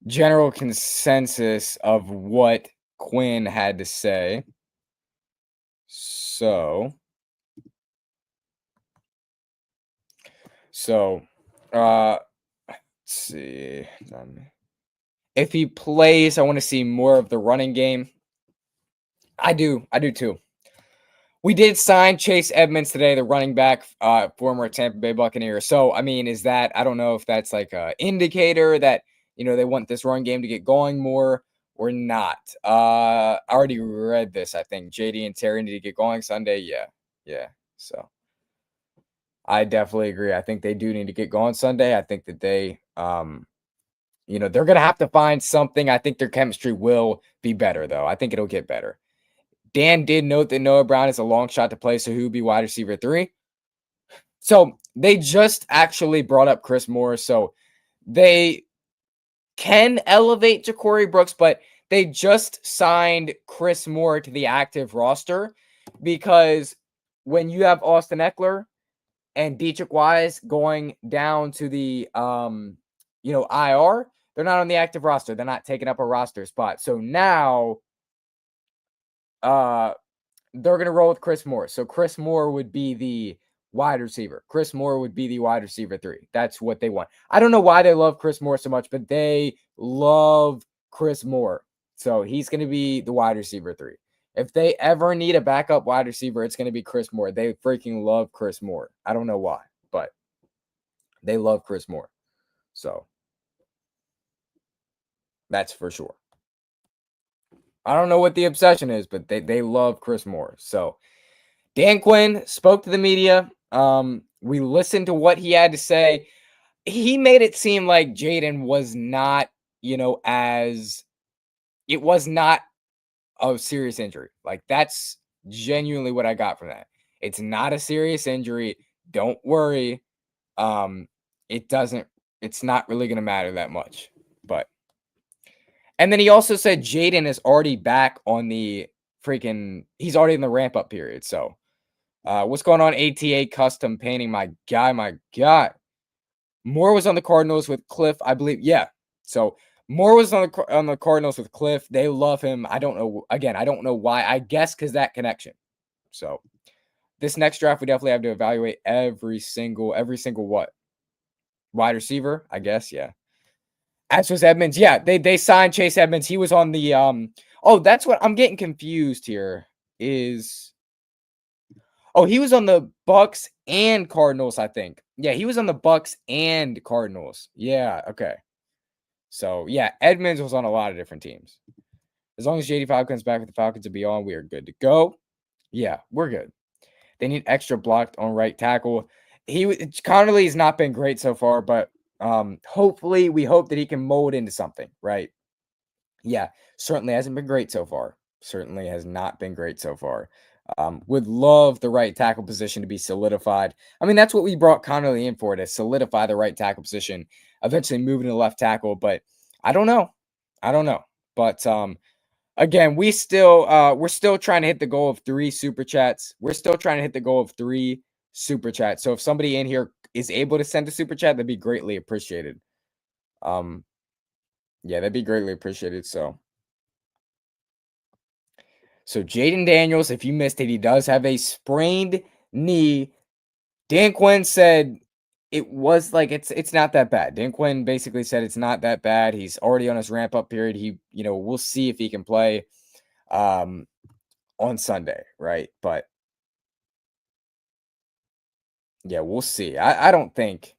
general consensus of what Quinn had to say. So, so, let's see. If he plays, I want to see more of the running game. I do too. We did sign Chase Edmonds today, the running back, former Tampa Bay Buccaneer. So, I mean, is that, I don't know if that's like a indicator that, they want this run game to get going more or not. I already read this. I think JD and Terry need to get going Sunday. Yeah. Yeah. So I definitely agree. I think they do need to get going Sunday. I think that they're going to have to find something. I think their chemistry will be better, though. I think it'll get better. Dan did note that Noah Brown is a long shot to play, so he would be wide receiver 3. So they just actually brought up Chris Moore, so they can elevate to Corey Brooks, but they just signed Chris Moore to the active roster because when you have Austin Eckler and Dietrich Wise going down to the IR, they're not on the active roster. They're not taking up a roster spot. So now they're going to roll with Chris Moore. So Chris Moore would be the wide receiver. Chris Moore would be the wide receiver 3. That's what they want. I don't know why they love Chris Moore so much, but they love Chris Moore. So he's going to be the wide receiver 3. If they ever need a backup wide receiver, it's going to be Chris Moore. They freaking love Chris Moore. I don't know why, but they love Chris Moore. So that's for sure. I don't know what the obsession is, but they love Chris Moore. So Dan Quinn spoke to the media. We listened to what he had to say. He made it seem like Jayden was not, it was not a serious injury. Like, that's genuinely what I got from that. It's not a serious injury. Don't worry. It doesn't, it's not really going to matter that much. And then he also said Jayden is already back on the he's already in the ramp up period. So, what's going on, ATA Custom Painting? My guy. Moore was on the Cardinals with Cliff, I believe. Yeah. So Moore was on the Cardinals with Cliff. They love him. I don't know. Again, I don't know why. I guess because that connection. So this next draft, we definitely have to evaluate every single what? Wide receiver, I guess. Yeah. As was Edmonds. Yeah, they signed Chase Edmonds. He was on the oh, that's what I'm getting confused here. He was on the Bucks and Cardinals, I think. Yeah, he was on the Bucks and Cardinals. Yeah, okay. So, yeah, Edmonds was on a lot of different teams. As long as JD5 comes back with the Falcons to be on, we are good to go. Yeah, we're good. They need extra blocked on right tackle. Connerly has not been great so far, but hopefully we hope that he can mold into something, right? Yeah, certainly hasn't been great so far. Certainly has not been great so far. Would love the right tackle position to be solidified. I mean, that's what we brought Connerly in for, to solidify the right tackle position, eventually moving to left tackle. But I don't know. But again, we're still trying to hit the goal of 3 super chats. We're still trying to hit the goal of 3 super chats. So if somebody in here is able to send a super chat, that'd be greatly appreciated. Yeah, that'd be greatly appreciated. So Jayden Daniels, if you missed it, he does have a sprained knee. Dan Quinn said it was like it's not that bad. Dan Quinn basically said it's not that bad. He's already on his ramp up period. We'll see if he can play um on Sunday, right? But yeah, we'll see. I don't think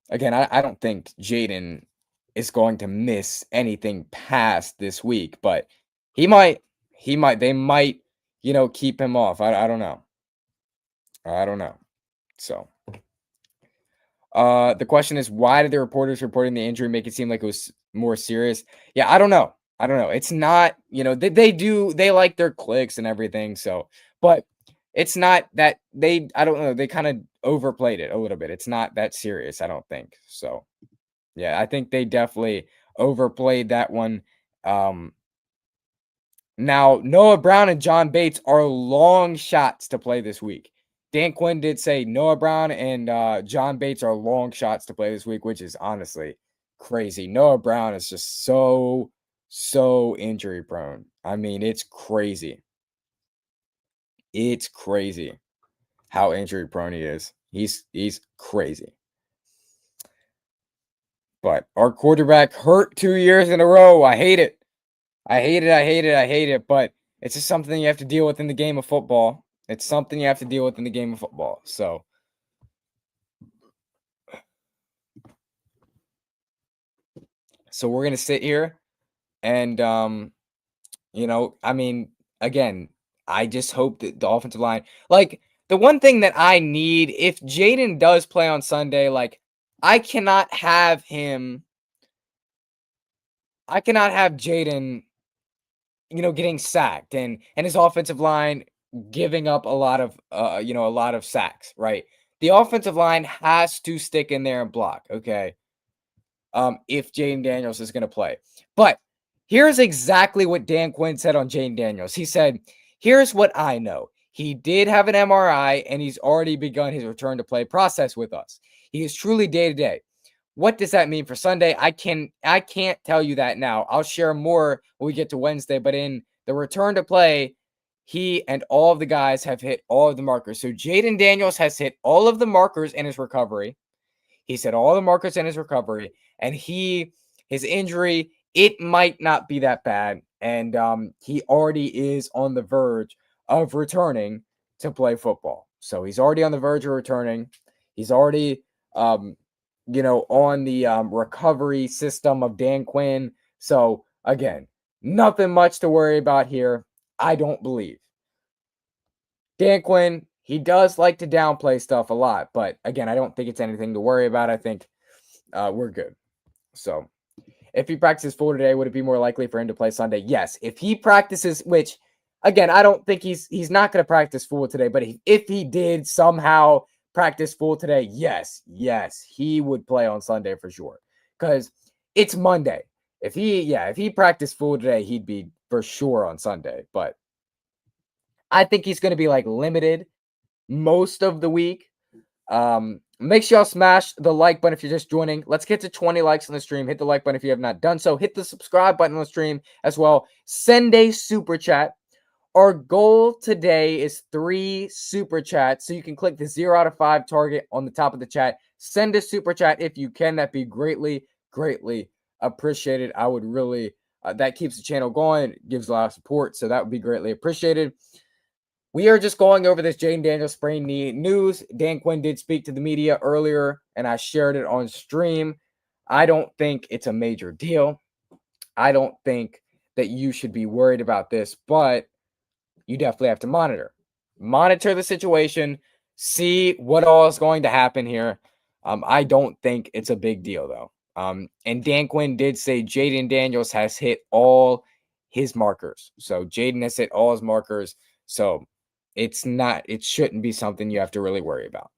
again, I don't think Jayden is going to miss anything past this week, but he might they might, keep him off. I don't know. I don't know. So the question is, why did the reporters reporting the injury make it seem like it was more serious? Yeah, I don't know. I don't know. It's not, they like their clicks and everything. So, but it's not that I don't know. They kind of overplayed it a little bit. It's not that serious, I don't think. So, yeah, I think they definitely overplayed that one. Um, Now, Noah Brown and John Bates are long shots to play this week. Dan Quinn did say Noah Brown and John Bates are long shots to play this week, which is honestly crazy. Noah Brown is just so injury prone. I mean, it's crazy. It's crazy how injury prone he is. He's crazy. But our quarterback hurt 2 years in a row. I hate it. I hate it. I hate it. I hate it. But it's just something you have to deal with in the game of football. It's something you have to deal with in the game of football. So we're gonna sit here and I mean, again, I just hope that the offensive line, like the one thing that I need, if Jayden does play on Sunday, like I cannot have Jayden, getting sacked and his offensive line giving up a lot of a lot of sacks, right? The offensive line has to stick in there and block, okay? If Jayden Daniels is going to play. But here's exactly what Dan Quinn said on Jayden Daniels. He said, "Here's what I know. He did have an MRI and he's already begun his return to play process with us. He is truly day to day. What does that mean for Sunday? I can't tell you that now. I'll share more when we get to Wednesday, but in the return to play, he and all of the guys have hit all of the markers. So Jayden Daniels has hit all of the markers in his recovery. He said all the markers in his recovery, and his injury, it might not be that bad, and he already is on the verge of returning to play football. So he's already on the verge of returning. He's already on the recovery system of Dan Quinn. So again, nothing much to worry about here. I don't believe. Dan Quinn, he does like to downplay stuff a lot, but again, I don't think it's anything to worry about. I think we're good. So if he practices full today, would it be more likely for him to play Sunday? Yes. If he practices, which again, I don't think he's not going to practice full today, but if he did somehow practice full today, yes, he would play on Sunday for sure. Because it's Monday. If he practiced full today, he'd be for sure on Sunday. But I think he's going to be like limited most of the week. Make sure y'all smash the like button if you're just joining. Let's get to 20 likes on the stream. Hit the like button if you have not done so. Hit the subscribe button on the stream as well. Send a super chat. Our goal today is 3 super chats. So you can click the 0 out of 5 target on the top of the chat. Send a super chat if you can. That'd be greatly appreciated. I would really, that keeps the channel going. It gives a lot of support. So that would be greatly appreciated. We are just going over this Jayden Daniels sprain knee news. Dan Quinn did speak to the media earlier, and I shared it on stream. I don't think it's a major deal. I don't think that you should be worried about this, but you definitely have to monitor the situation, see what all is going to happen here. I don't think it's a big deal, though. And Dan Quinn did say Jayden Daniels has hit all his markers. So Jayden has hit all his markers. So it shouldn't be something you have to really worry about.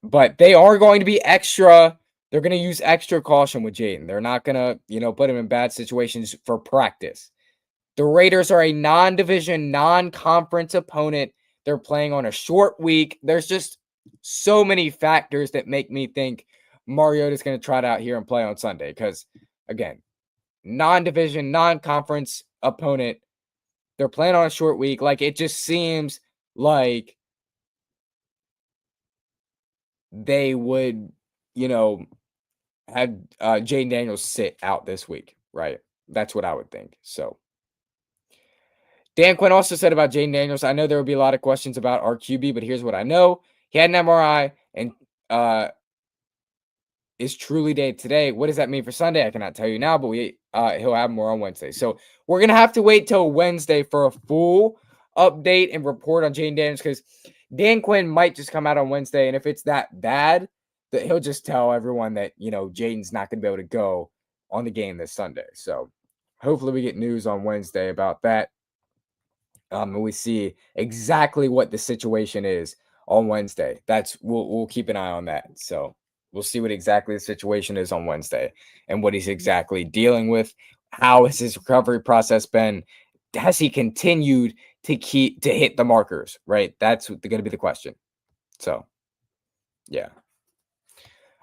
But they are going to be they're going to use extra caution with Jayden. They're not going to, put him in bad situations for practice. The Raiders are a non-division, non-conference opponent. They're playing on a short week. There's just so many factors that make me think Mariota is going to trot out here and play on Sunday. Because, again, non-division, non-conference opponent. They're playing on a short week. Like, it just seems like they would, you know, have Jayden Daniels sit out this week, right? That's what I would think. So Dan Quinn also said about Jayden Daniels, I know there will be a lot of questions about our QB, but here's what I know. He had an MRI and is truly day today. What does that mean for Sunday? I cannot tell you now, but he'll have more on Wednesday. So we're gonna have to wait till Wednesday for a full update and report on Jayden Daniels because Dan Quinn might just come out on Wednesday, and if it's that bad, that he'll just tell everyone that Jayden's not gonna be able to go on the game this Sunday. So hopefully we get news on Wednesday about that. And we see exactly what the situation is on Wednesday. We'll keep an eye on that. So we'll see what exactly the situation is on Wednesday and what he's exactly dealing with. How has his recovery process been? Has he continued to hit the markers? Right, that's going to be the question. So, yeah.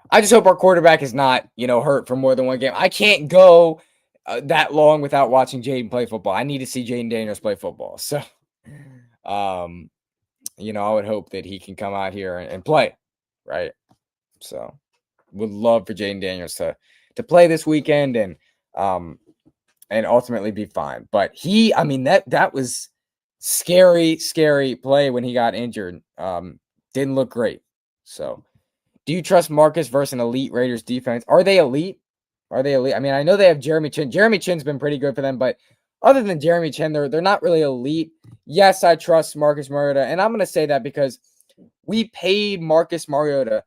I just hope our quarterback is not, hurt for more than one game. I can't go that long without watching Jayden play football. I need to see Jayden Daniels play football. So, I would hope that he can come out here and play, right? So, would love for Jayden Daniels to play this weekend and ultimately be fine. But that was scary play when he got injured. Didn't look great. So, do you trust Marcus versus an elite Raiders defense? Are they elite? Are they elite? I mean, I know they have Jeremy Chin. Jeremy Chin's been pretty good for them, but other than Jeremy Chin, they're not really elite. Yes, I trust Marcus Mariota, and I'm going to say that because we paid Marcus Mariota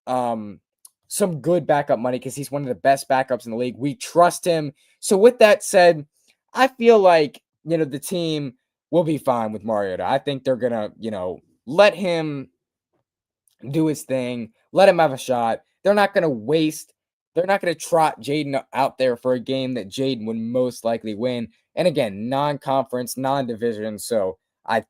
some good backup money because he's one of the best backups in the league. We trust him. So with that said, I feel like, the team will be fine with Mariota. I think they're going to, let him do his thing, let him have a shot. They're not going to trot Jayden out there for a game that Jayden would most likely win. And again, non-conference, non-division. So I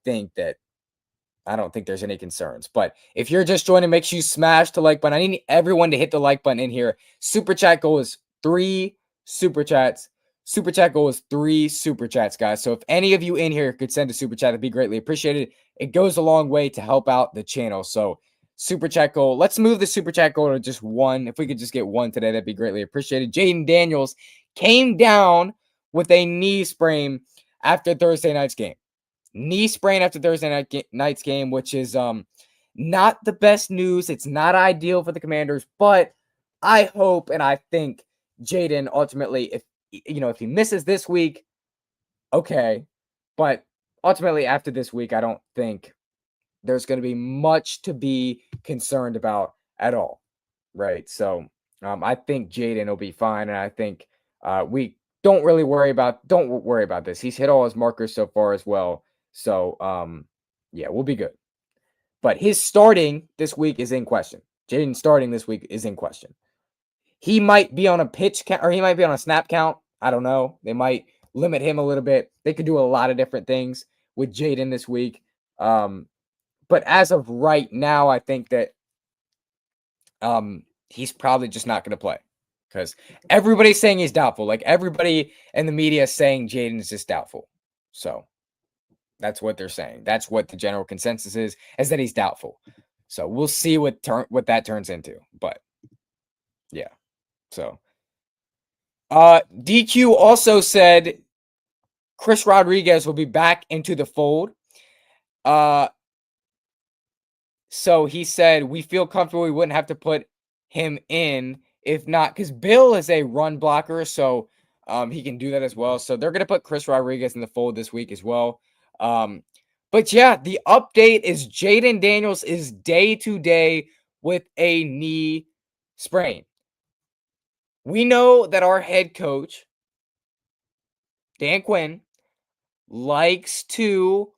don't think there's any concerns. But if you're just joining, make sure you smash the like button. I need everyone to hit the like button in here. Super chat goal is 3 super chats. Super chat goal is 3 super chats, guys. So if any of you in here could send a super chat, it'd be greatly appreciated. It goes a long way to help out the channel. So super chat goal. Let's move the super chat goal to just 1. If we could just get 1 today, that'd be greatly appreciated. Jayden Daniels came down with a knee sprain after Thursday night's game. Knee sprain after Thursday night's game, which is not the best news. It's not ideal for the Commanders, but I hope and I think Jayden ultimately, if he misses this week, okay, but ultimately after this week, I don't think there's going to be much to be concerned about at all, right? So I think Jayden will be fine, and I think we don't worry about this. He's hit all his markers so far as well. So, yeah, we'll be good. But his starting this week is in question. Jayden starting this week is in question. He might be on a pitch count, or he might be on a snap count. I don't know. They might limit him a little bit. They could do a lot of different things with Jayden this week. But as of right now, I think that he's probably just not going to play because everybody's saying he's doubtful. Like everybody in the media is saying Jayden is just doubtful. So that's what they're saying. That's what the general consensus is that he's doubtful. So we'll see what that turns into. But yeah. So DQ also said Chris Rodriguez will be back into the fold. So he said we feel comfortable we wouldn't have to put him in if not, because Bill is a run blocker, so he can do that as well. So they're gonna put Chris Rodriguez in the fold this week as well. But yeah, the update is Jayden Daniels is day to day with a knee sprain. We know that our head coach, Dan Quinn, likes to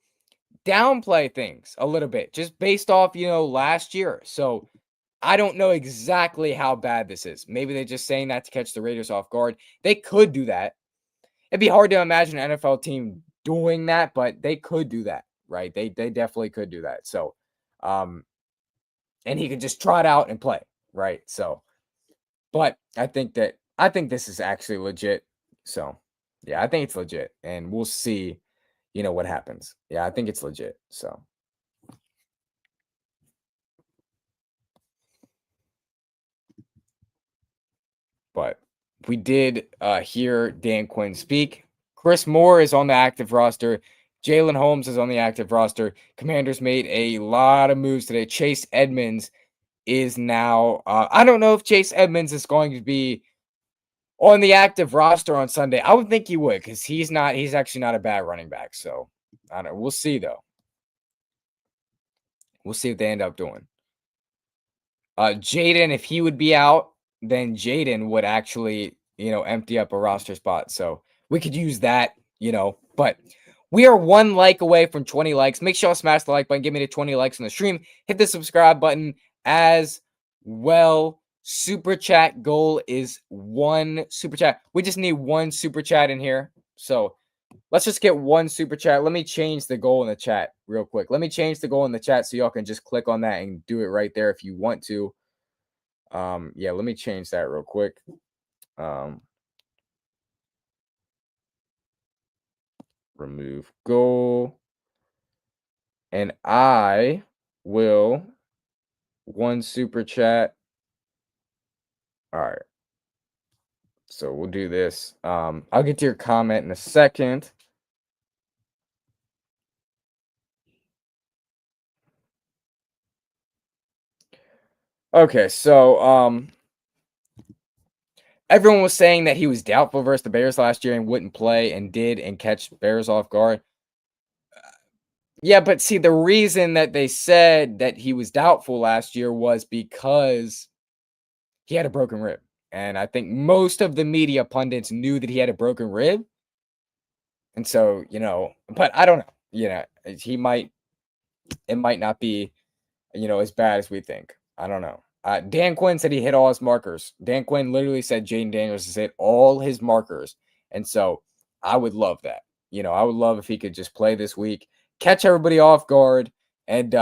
downplay things a little bit just based off, last year. So I don't know exactly how bad this is. Maybe they're just saying that to catch the Raiders off guard. They could do that. It'd be hard to imagine an NFL team doing that, but they could do that, right? They definitely could do that. So, and he could just trot out and play, right? So, but I think this is actually legit. So, yeah, I think it's legit, and we'll see, what happens. Yeah, I think it's legit. So. But we did hear Dan Quinn speak. Chris Moore is on the active roster. Jalen Holmes is on the active roster. Commanders made a lot of moves today. Chase Edmonds is now, I don't know if Chase Edmonds is going to be on the active roster on Sunday. I would think he would, because he's actually not a bad running back. So I don't know. We'll see though. We'll see what they end up doing. Jayden, if he would be out, then Jayden would actually, empty up a roster spot. So we could use that, but we are 1 like away from 20 likes. Make sure y'all smash the like button. Give me the 20 likes on the stream. Hit the subscribe button as well. Super chat goal is 1 super chat. We just need 1 super chat in here. So let's just get 1 super chat. Let me change the goal in the chat real quick. Let me change the goal in the chat so y'all can just click on that and do it right there if you want to. Yeah, let me change that real quick. Remove goal. And I will 1 super chat. All right. So we'll do this. I'll get to your comment in a second. Okay, so everyone was saying that he was doubtful versus the Bears last year and wouldn't play, and did, and catch Bears off guard. Yeah, but see, the reason that they said that he was doubtful last year was because he had a broken rib. And I think most of the media pundits knew that he had a broken rib. And so, but I don't know. It might not be, as bad as we think. I don't know. Dan Quinn said he hit all his markers. Dan Quinn literally said Jayden Daniels has hit all his markers. And so I would love that. I would love if he could just play this week, catch everybody off guard, and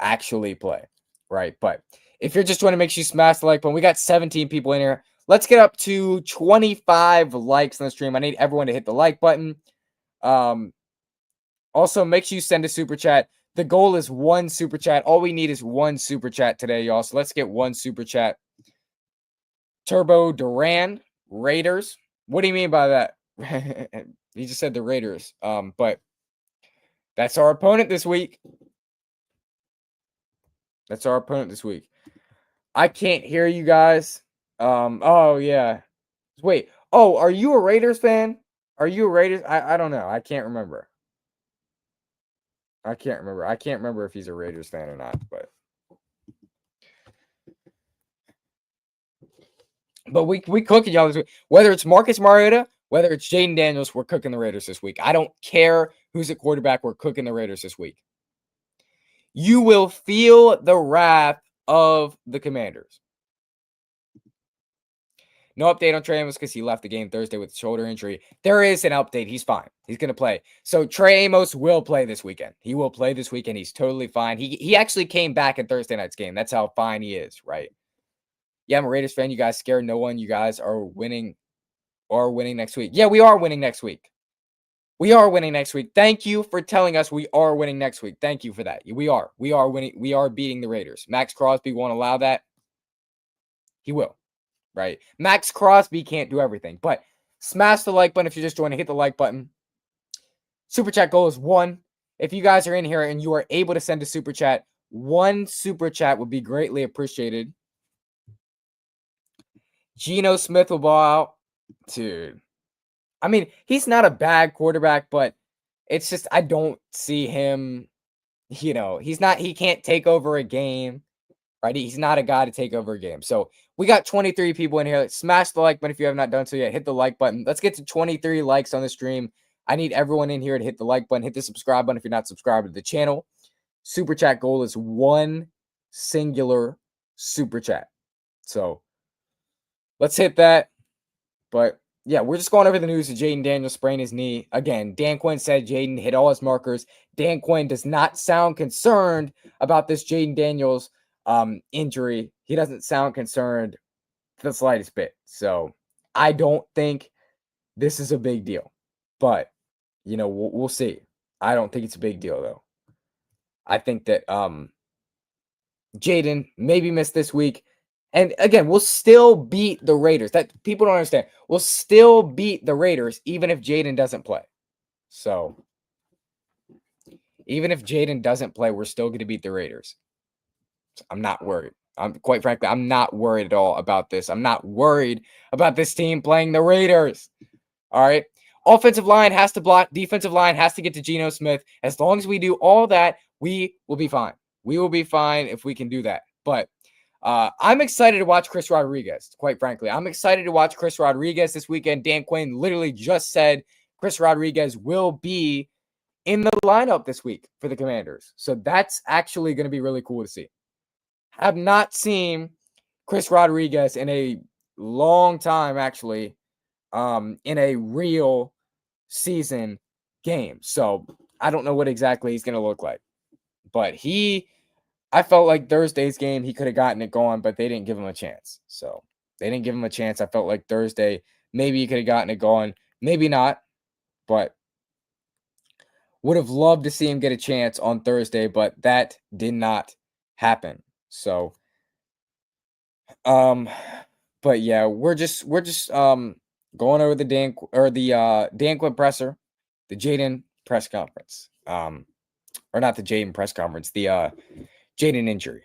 actually play. Right. But if you're just trying to make sure you smash the like button, we got 17 people in here. Let's get up to 25 likes on the stream. I need everyone to hit the like button. Also, make sure you send a super chat. The goal is 1 super chat. All we need is 1 super chat today, y'all. So let's get 1 super chat. Turbo Duran, Raiders. What do you mean by that? He just said the Raiders. But that's our opponent this week. That's our opponent this week. I can't hear you guys. Oh yeah. Wait. Oh, are you a Raiders fan? Are you a Raiders? I don't know. I can't remember. I can't remember if he's a Raiders fan or not, but we cooking y'all this week. Whether it's Marcus Mariota, whether it's Jayden Daniels, we're cooking the Raiders this week. I don't care who's at quarterback. We're cooking the Raiders this week. You will feel the wrath of the Commanders. No update on Trey Amos because he left the game Thursday with a shoulder injury. There is an update. He's fine. He's going to play. So Trey Amos will play this weekend. He will play this weekend. He's totally fine. He actually came back in Thursday night's game. That's how fine he is, right? Yeah, I'm a Raiders fan. You guys scared no one. You guys are winning next week. Yeah, we are winning next week. We are winning next week. Thank you for telling us we are winning next week. Thank you for that. We are winning. We are beating the Raiders. Max Crosby won't allow that. He will. Right? Max Crosby can't do everything, but smash the like button if you're just joining. Hit the like button. Super chat goal is 1. If you guys are in here and you are able to send a super chat, 1 super chat would be greatly appreciated. Geno Smith will ball out. Dude. I mean, he's not a bad quarterback, but it's just I don't see him, he can't take over a game. Right? He's not a guy to take over a game. So we got 23 people in here. Smash the like button if you have not done so yet. Hit the like button. Let's get to 23 likes on the stream. I need everyone in here to hit the like button. Hit the subscribe button if you're not subscribed to the channel. Super chat goal is 1 singular super chat. So let's hit that. But yeah, we're just going over the news of Jayden Daniels sprained his knee. Again, Dan Quinn said Jayden hit all his markers. Dan Quinn does not sound concerned about this Jayden Daniels injury. He doesn't sound concerned the slightest bit. So I don't think this is a big deal. But, we'll see. I don't think it's a big deal, though. I think that Jayden maybe missed this week. And again, we'll still beat the Raiders. That people don't understand. We'll still beat the Raiders even if Jayden doesn't play. So even if Jayden doesn't play, we're still going to beat the Raiders. I'm not worried. Quite frankly, I'm not worried at all about this. I'm not worried about this team playing the Raiders. All right. Offensive line has to block. Defensive line has to get to Geno Smith. As long as we do all that, we will be fine. We will be fine if we can do that. But I'm excited to watch Chris Rodriguez, quite frankly. I'm excited to watch Chris Rodriguez this weekend. Dan Quinn literally just said Chris Rodriguez will be in the lineup this week for the Commanders. So that's actually going to be really cool to see. Have not seen Chris Rodriguez in a long time, actually, in a real season game. So I don't know what exactly he's going to look like. But I felt like Thursday's game, he could have gotten it going, but they didn't give him a chance. So they didn't give him a chance. I felt like Thursday, maybe he could have gotten it going. Maybe not, but would have loved to see him get a chance on Thursday, but that did not happen. So, but yeah, we're just going over the Dan Quinn presser, the Jayden press conference. Or not the Jayden press conference, the Jayden injury.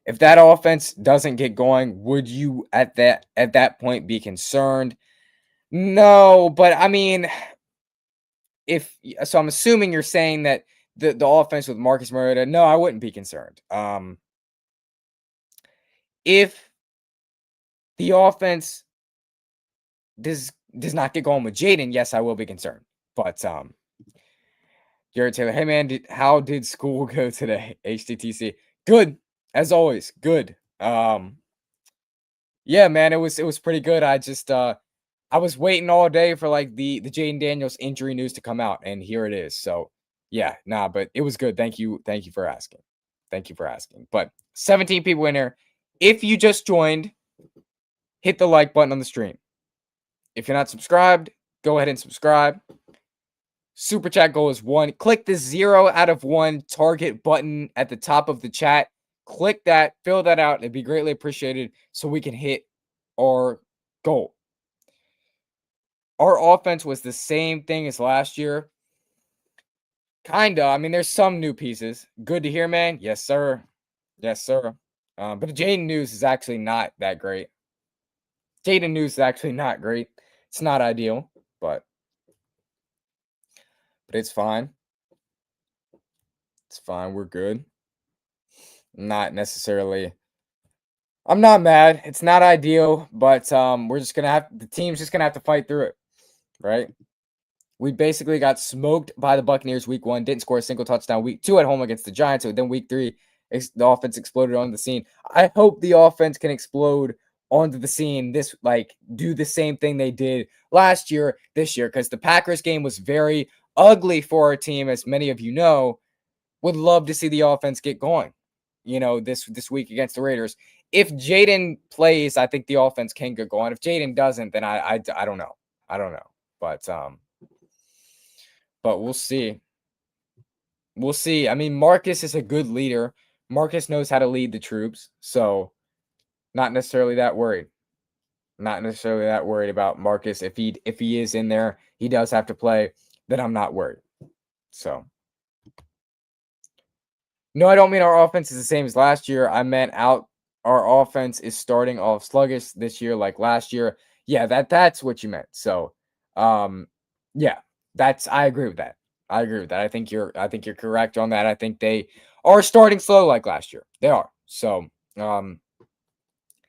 If that offense doesn't get going, would you at that point be concerned? No, but I mean, I'm assuming you're saying that the offense with Marcus Mariota, no, I wouldn't be concerned. If the offense does not get going with Jayden, yes, I will be concerned. But Garrett Taylor, hey man, how did school go today? HTTC, good as always, good. Yeah, man, it was pretty good. I was waiting all day for like the Jayden Daniels injury news to come out, and here it is. So yeah, nah, but it was good. Thank you for asking. Thank you for asking. But 17 people in there. If you just joined, hit the like button on the stream. If you're not subscribed, go ahead and subscribe. Super chat goal is 1. Click the 0 out of 1 target button at the top of the chat. Click that, fill that out. It'd be greatly appreciated so we can hit our goal. Our offense was the same thing as last year. Kinda. I mean, there's some new pieces. Good to hear, man. Yes, sir. Yes, sir. But the Jayden news is actually not that great. Jayden news is actually not great. It's not ideal, but it's fine. It's fine. We're good. Not necessarily. I'm not mad. It's not ideal, but we're just gonna have the team's just gonna have to fight through it, right? We basically got smoked by the Buccaneers week 1, didn't score a single touchdown. Week 2 at home against the Giants. So then week 3, the offense exploded onto the scene. I hope the offense can explode onto the scene do the same thing they did last year, this year, because the Packers game was very ugly for our team, as many of you know. Would love to see the offense get going, this week against the Raiders. If Jayden plays, I think the offense can get going. If Jayden doesn't, then I don't know. I don't know. But we'll see. We'll see. I mean, Marcus is a good leader. Marcus knows how to lead the troops. So not necessarily that worried. Not necessarily that worried about Marcus. If he is in there, he does have to play, then I'm not worried. So no, I don't mean our offense is the same as last year. I meant our offense is starting off sluggish this year like last year. Yeah, that's what you meant. So yeah, I agree with that. I agree with that. I think you're correct on that. I think they are starting slow like last year. They are. So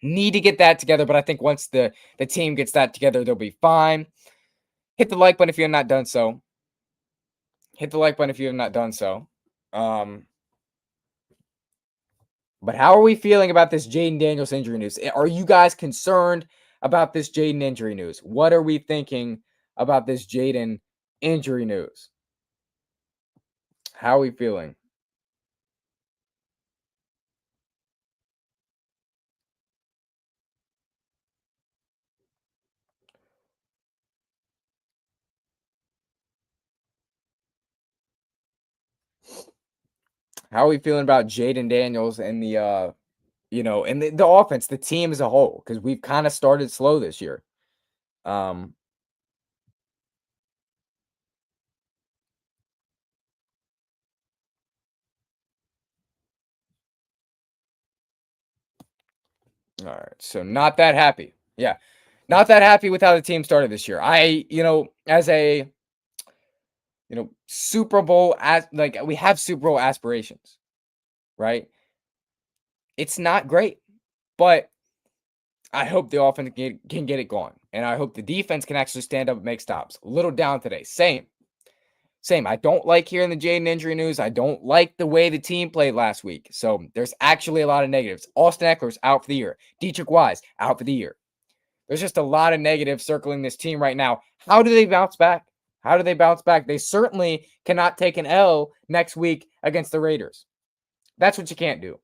need to get that together, but I think once the team gets that together, they'll be fine. Hit the like button if you have not done so. Hit the like button if you have not done so. But how are we feeling about this Jayden Daniels injury news? Are you guys concerned about this Jayden injury news? What are we thinking about this Jayden injury news? How are we feeling? How are we feeling about Jayden Daniels and the and the offense, the team as a whole, because we've kind of started slow this year. Um, all right, so not that happy. Yeah, not that happy with how the team started this year. As a Super Bowl as like we have Super Bowl aspirations, right? It's not great, but I hope the offense can get it going, and I hope the defense can actually stand up and make stops. A little down today, same. Same. I don't like hearing the Jayden injury news. I don't like the way the team played last week. So there's actually a lot of negatives. Austin Eckler's out for the year. Dietrich Wise out for the year. There's just a lot of negatives circling this team right now. How do they bounce back? How do they bounce back? They certainly cannot take an L next week against the Raiders. That's what you can't do.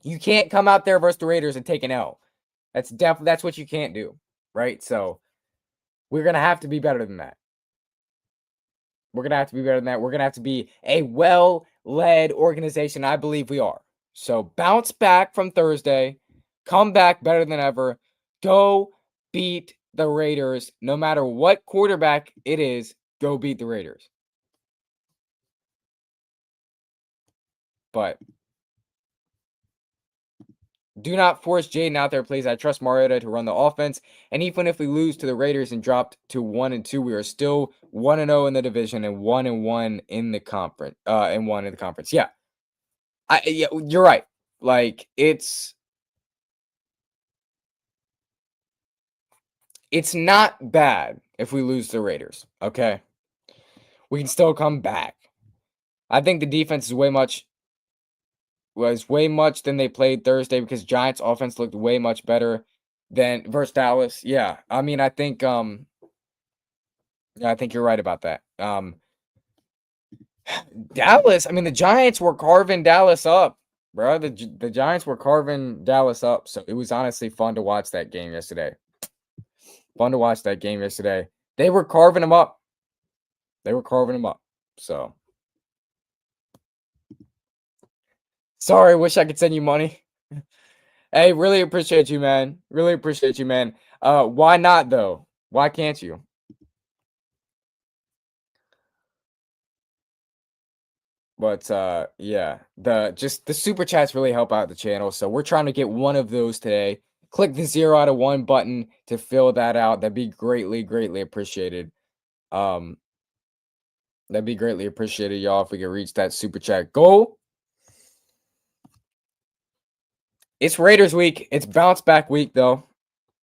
You can't come out there versus the Raiders and take an L. That's what you can't do, right? So we're gonna have to be better than that. We're gonna have to be better than that. We're gonna have to be a well-led organization. I believe we are. So bounce back from Thursday, come back better than ever. Go beat the Raiders. No matter what quarterback it is, go beat the Raiders. But do not force Jayden out there, please. I trust Mariota to run the offense. And even if we lose to the Raiders and dropped to 1-2, we are still 1-0 in the division and 1-1 in the conference. And 1 in the conference. Yeah. Yeah, you're right. Like it's not bad if we lose the Raiders. Okay. We can still come back. I think the defense is way much than they played Thursday because Giants offense looked way much better than versus Dallas. Yeah. I mean, yeah, I think you're right about that. Dallas, I mean, the Giants were carving Dallas up, bro. The Giants were carving Dallas up. So it was honestly fun to watch that game yesterday. Fun to watch that game yesterday. They were carving them up. So sorry, wish I could send you money. Hey, really appreciate you, man. Really appreciate you, man. Why not though? Why can't you? But yeah, the super chats really help out the channel. So we're trying to get one of those today. Click the 0 out of 1 button to fill that out. That'd be greatly appreciated. Um, that'd be greatly appreciated, y'all, if we could reach that super chat goal. It's Raiders week. It's bounce back week though.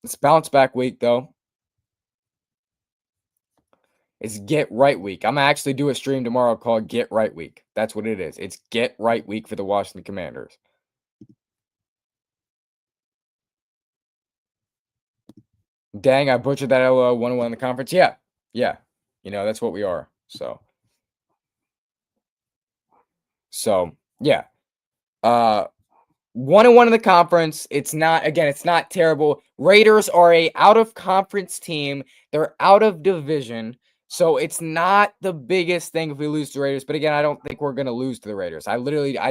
It's get right week. I'm gonna actually do a stream tomorrow called Get Right Week. That's what it is. It's get right week for the Washington Commanders. Dang, I butchered that LO 1-1 in the conference. Yeah. Yeah. That's what we are. So yeah. 1-1 in the conference. It's not terrible. Raiders are a out of conference team. They're out of division. So it's not the biggest thing if we lose to the Raiders. But again, I don't think we're gonna lose to the Raiders. I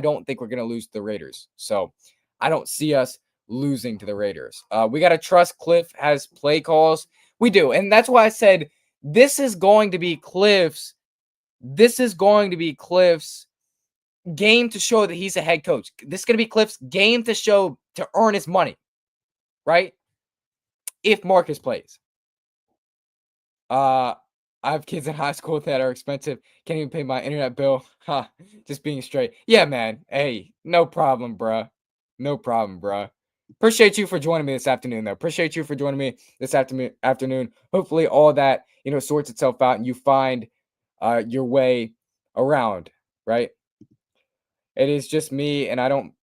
don't think we're gonna lose to the Raiders. So I don't see us losing to the Raiders. We gotta trust Cliff has play calls. We do, and that's why I said this is going to be Cliff's. This is going to be Cliff's game to show that he's a head coach. This is going to be Cliff's game to show to earn his money, right? If Marcus plays. I have kids in high school that are expensive. Can't even pay my internet bill. Huh. Just being straight. Yeah, man. Hey, no problem, bruh. No problem, bruh. Appreciate you for joining me this afternoon, though. Appreciate you for joining me this afternoon. Hopefully all that, sorts itself out and you find your way around, right? It is just me, and I don't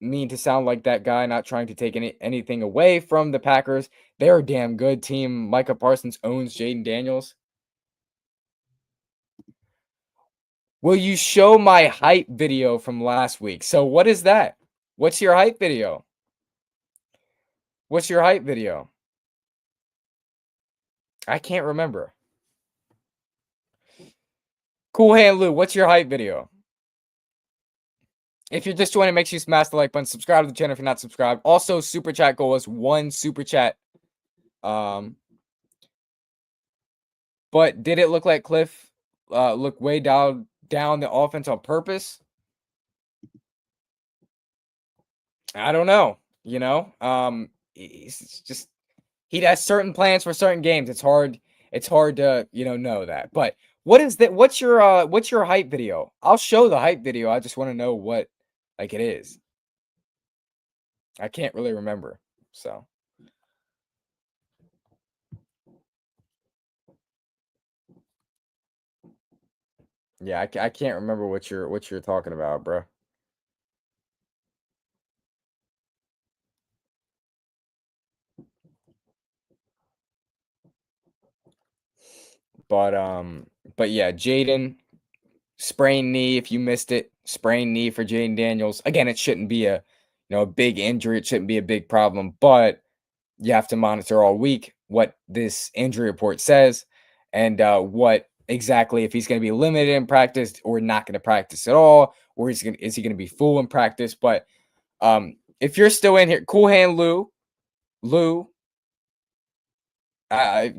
mean to sound like that guy, not trying to take anything away from the Packers. They're a damn good team. Micah Parsons owns Jayden Daniels. Will you show my hype video from last week? So what is that? What's your hype video? What's your hype video? I can't remember. Cool Hand Lou, what's your hype video? If you're just joining, make sure you smash the like button, subscribe to the channel if you're not subscribed. Also, super chat goal was 1 super chat. But did it look like Cliff looked way down the offense on purpose? I don't know. He's just he has certain plans for certain games. It's hard to know that. But what's your hype video? I'll show the hype video. I just want to know what it is. I can't really remember. So yeah, I can't remember what you're talking about, bro. But yeah, Jayden sprained knee. If you missed it, sprained knee for Jayden Daniels. Again, it shouldn't be a big injury. It shouldn't be a big problem, but you have to monitor all week what this injury report says and what exactly if he's going to be limited in practice or not going to practice at all, or is he going to be full in practice? But if you're still in here, Cool Hand Lou,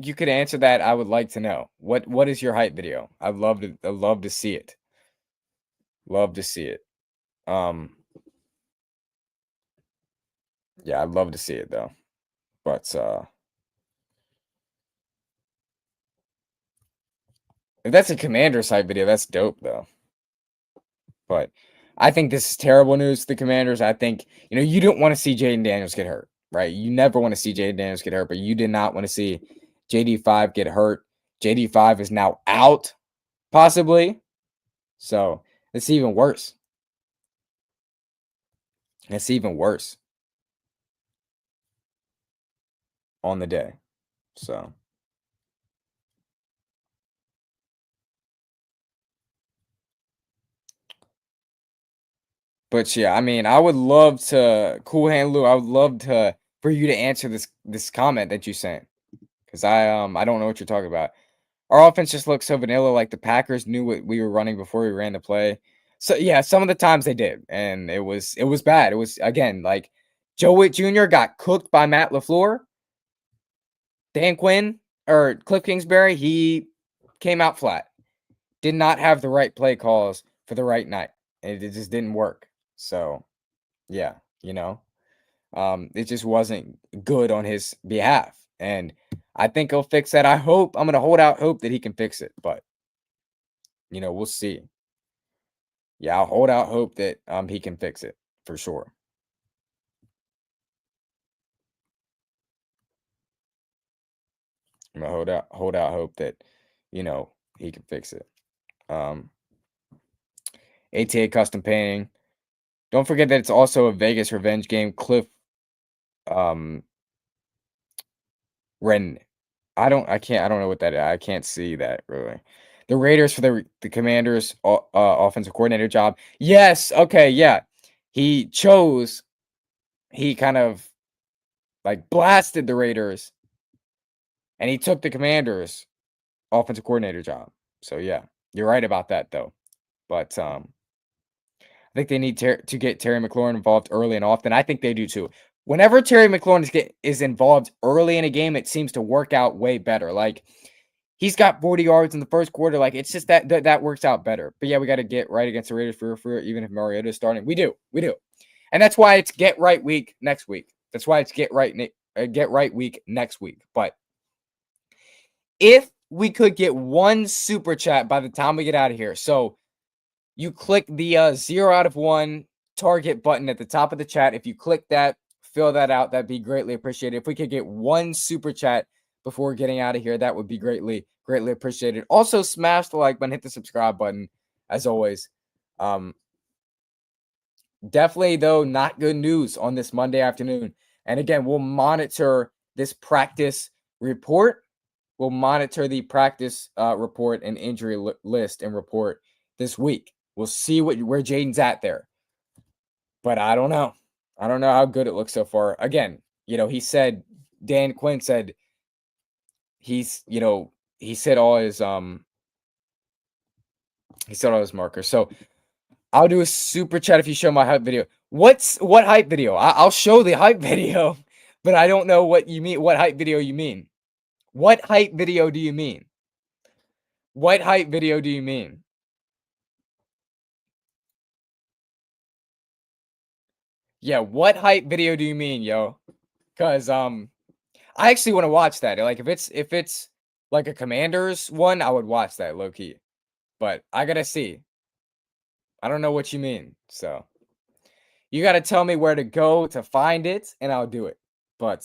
you could answer that. I would like to know what is your hype video. I'd love to see it. Love to see it. Yeah, I'd love to see it though. But if that's a Commander side video, that's dope though. But I think this is terrible news to the Commanders. I think, you don't want to see Jayden Daniels get hurt, right? You never want to see Jayden Daniels get hurt, but you did not want to see JD5 get hurt. JD5 is now out, possibly. So it's even worse. It's even worse on the day. So. But yeah, I mean, I would love to, Cool Hand Lou, I would love for you to answer this comment that you sent. Because I don't know what you're talking about. Our offense just looks so vanilla, like the Packers knew what we were running before we ran the play. So yeah, some of the times they did, and it was bad. It was again like Joe Witt Jr. got cooked by Matt LaFleur. Dan Quinn or Cliff Kingsbury, he came out flat. Did not have the right play calls for the right night. And it just didn't work. So yeah, it just wasn't good on his behalf. And I think he'll fix that. I'm going to hold out hope that he can fix it, but we'll see. Yeah, I'll hold out hope that he can fix it for sure. I'm going to hold out hope that he can fix it. ATA custom painting. Don't forget that it's also a Vegas revenge game. Cliff Ren. I don't know what that is. I can't see that really. The Raiders for the Commanders offensive coordinator job. Yes. Okay. Yeah. He kind of blasted the Raiders and he took the Commanders offensive coordinator job. So yeah, you're right about that though. But I think they need to get Terry McLaurin involved early and often. I think they do too. Whenever Terry McLaurin is involved early in a game, it seems to work out way better. Like he's got 40 yards in the first quarter. Like it's just that works out better. But yeah, we got to get right against the Raiders for even if Mariota is starting. We do, and that's why it's get right week next week. That's why it's get right week next week. But if we could get one super chat by the time we get out of here, so you click the 0 out of 1 target button at the top of the chat. If you click that, fill that out. That'd be greatly appreciated. If we could get one super chat before getting out of here, that would be greatly appreciated. Also, smash the like button, hit the subscribe button, as always. Definitely, though, not good news on this Monday afternoon. And again, we'll monitor this practice report. We'll monitor the practice report and injury list and report this week. We'll see where Jayden's at there. But I don't know. I don't know how good it looks so far. Again, he said, Dan Quinn said he said all his markers. So I'll do a super chat if you show my hype video. What hype video? I'll show the hype video, but I don't know what you mean. What hype video you mean? What hype video do you mean? What hype video do you mean? Yeah, what hype video do you mean, yo? Cause I actually want to watch that. Like if it's like a Commanders one, I would watch that low key. But I gotta see. I don't know what you mean. So you gotta tell me where to go to find it, and I'll do it. But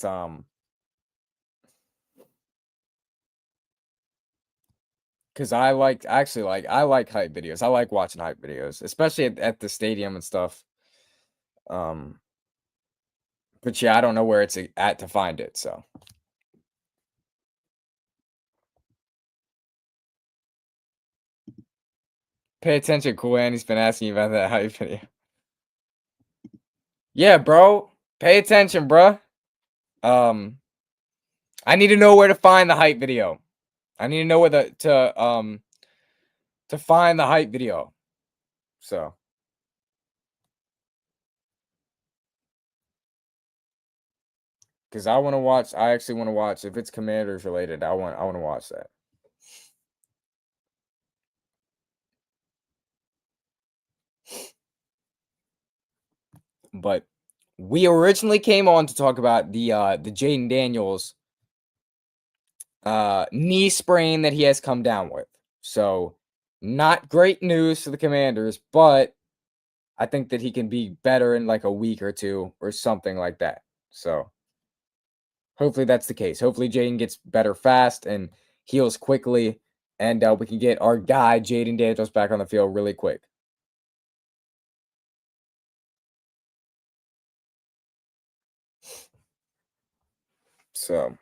because I like hype videos. I like watching hype videos, especially at the stadium and stuff. Um, but yeah, I don't know where it's at to find it. So pay attention, cool. Andy's been asking you about that hype video. Yeah, bro. Pay attention, bro. Um, I need to know where to find the hype video. I need to know where to find the hype video. So because I actually want to watch if it's Commanders related. I want to watch that. But we originally came on to talk about the Jayden Daniels knee sprain that he has come down with. So not great news for the Commanders, but I think that he can be better in like a week or two or something like that. So hopefully that's the case. Hopefully Jayden gets better fast and heals quickly, and we can get our guy Jayden Daniels back on the field really quick. So,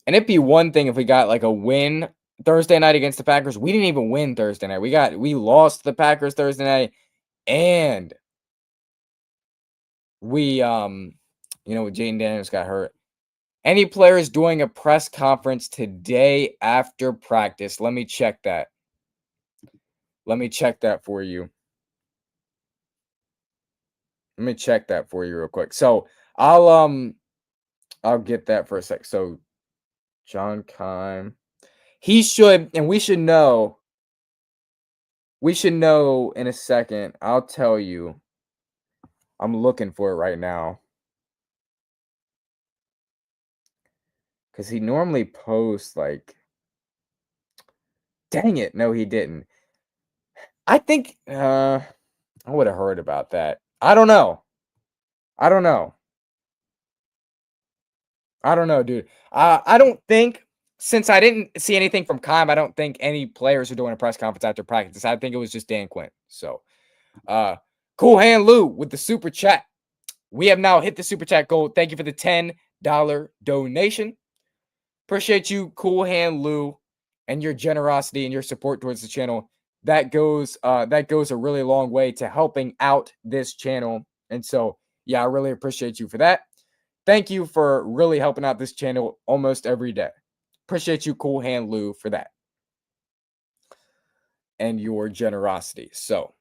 and it'd be one thing if we got like a win Thursday night against the Packers. We didn't even win Thursday night. We lost the Packers Thursday night, and we Jayden Daniels got hurt. Any players doing a press conference today after practice? Let me check that. Let me check that for you. Let me check that for you real quick. So I'll get that for a sec. So John Keim. He should, and we should know. We should know in a second. I'll tell you. I'm looking for it right now. Because he normally posts like, dang it. No, he didn't. I think I would have heard about that. I don't know. I don't know. I don't know, dude. I don't think, since I didn't see anything from Keim, I don't think any players are doing a press conference after practice. I think it was just Dan Quinn. So Cool Hand Lou with the super chat. We have now hit the super chat goal. Thank you for the $10 donation. Appreciate you, Cool Hand Lou, and your generosity and your support towards the channel. That goes a really long way to helping out this channel. And so, yeah, I really appreciate you for that. Thank you for really helping out this channel almost every day. Appreciate you, Cool Hand Lou, for that. And your generosity. So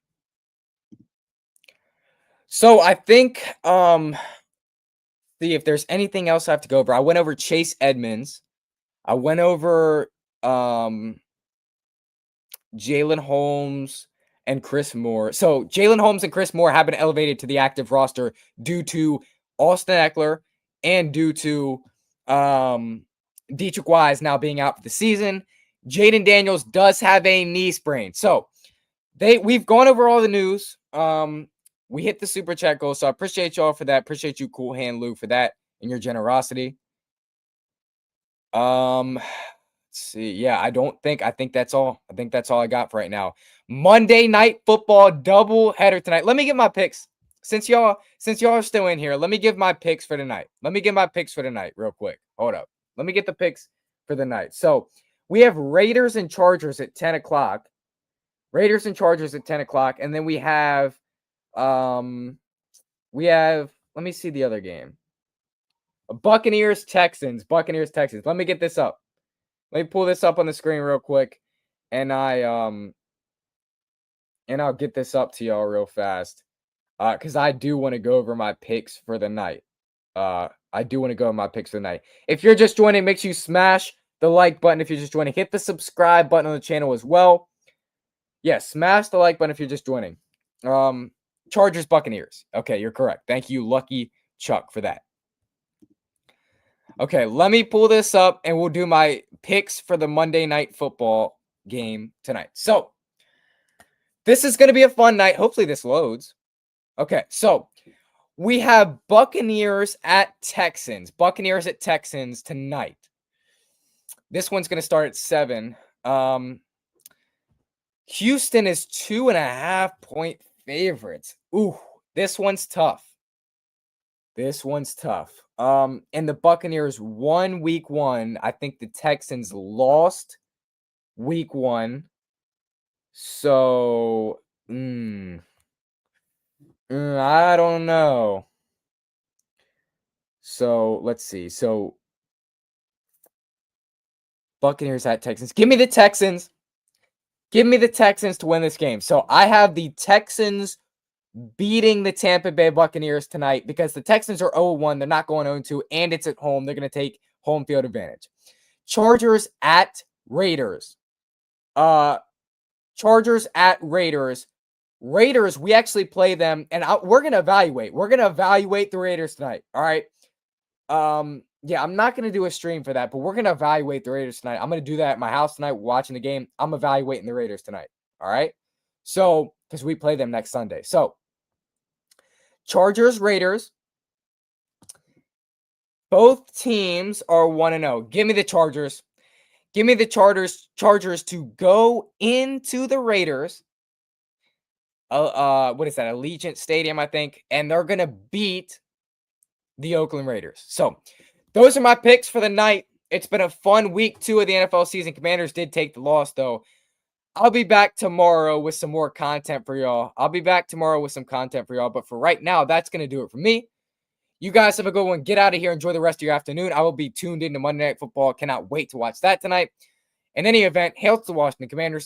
I think see if there's anything else I have to go over. I went over Chase Edmonds. I went over Jalen Holmes and Chris Moore. So Jalen Holmes and Chris Moore have been elevated to the active roster due to Austin Eckler and due to Dietrich Wise now being out for the season. Jayden Daniels does have a knee sprain. So we've gone over all the news. We hit the super chat goal. So I appreciate y'all for that. Appreciate you, Cool Hand Lou, for that and your generosity. Let's see. Yeah, I think that's all. I think that's all I got for right now. Monday Night Football double header tonight. Let me get my picks. Since y'all are still in here, let me give my picks for tonight. Real quick. Hold up. Let me get the picks for the night. So we have Raiders and Chargers at 10 o'clock. And then we have let me see the other game. Buccaneers, Texans. Let me get this up. Let me pull this up on the screen real quick. And and I'll get this up to y'all real fast because I do want to go over my picks for the night. If you're just joining, make sure you smash the like button. If you're just joining, hit the subscribe button on the channel as well. Yeah, smash the like button if you're just joining. Chargers, Buccaneers. Okay, you're correct. Thank you, Lucky Chuck, for that. Okay, let me pull this up and we'll do my picks for the Monday Night Football game tonight. So, this is going to be a fun night. Hopefully this loads. Okay, so we have Buccaneers at Texans. Buccaneers at Texans tonight. This one's going to start at 7. Houston is 2.5-point favorites. Ooh, this one's tough. And the Buccaneers won week 1. I think the Texans lost week 1. So, I don't know. So, let's see. So, Buccaneers at Texans. Give me the Texans. Give me the Texans to win this game. So, I have the Texans beating the Tampa Bay Buccaneers tonight because the Texans are 0-1. They're not going 0-2, and it's at home. They're going to take home field advantage. Chargers at Raiders. Chargers at Raiders. Raiders, we actually play them, and we're going to evaluate. We're going to evaluate the Raiders tonight, all right? Yeah, I'm not going to do a stream for that, but we're going to evaluate the Raiders tonight. I'm going to do that at my house tonight watching the game. I'm evaluating the Raiders tonight, all right? So, because we play them next Sunday. So, Chargers, Raiders. Both teams are 1-0. Give me the Chargers. Give me the Chargers to go into the Raiders. What is that? Allegiant Stadium, I think. And they're going to beat the Oakland Raiders. So, those are my picks for the night. It's been a fun week 2 of the NFL season. Commanders did take the loss, though. I'll be back tomorrow with some more content for y'all. But for right now, that's going to do it for me. You guys have a good one. Get out of here. Enjoy the rest of your afternoon. I will be tuned into Monday Night Football. Cannot wait to watch that tonight. In any event, hail to the Washington Commanders.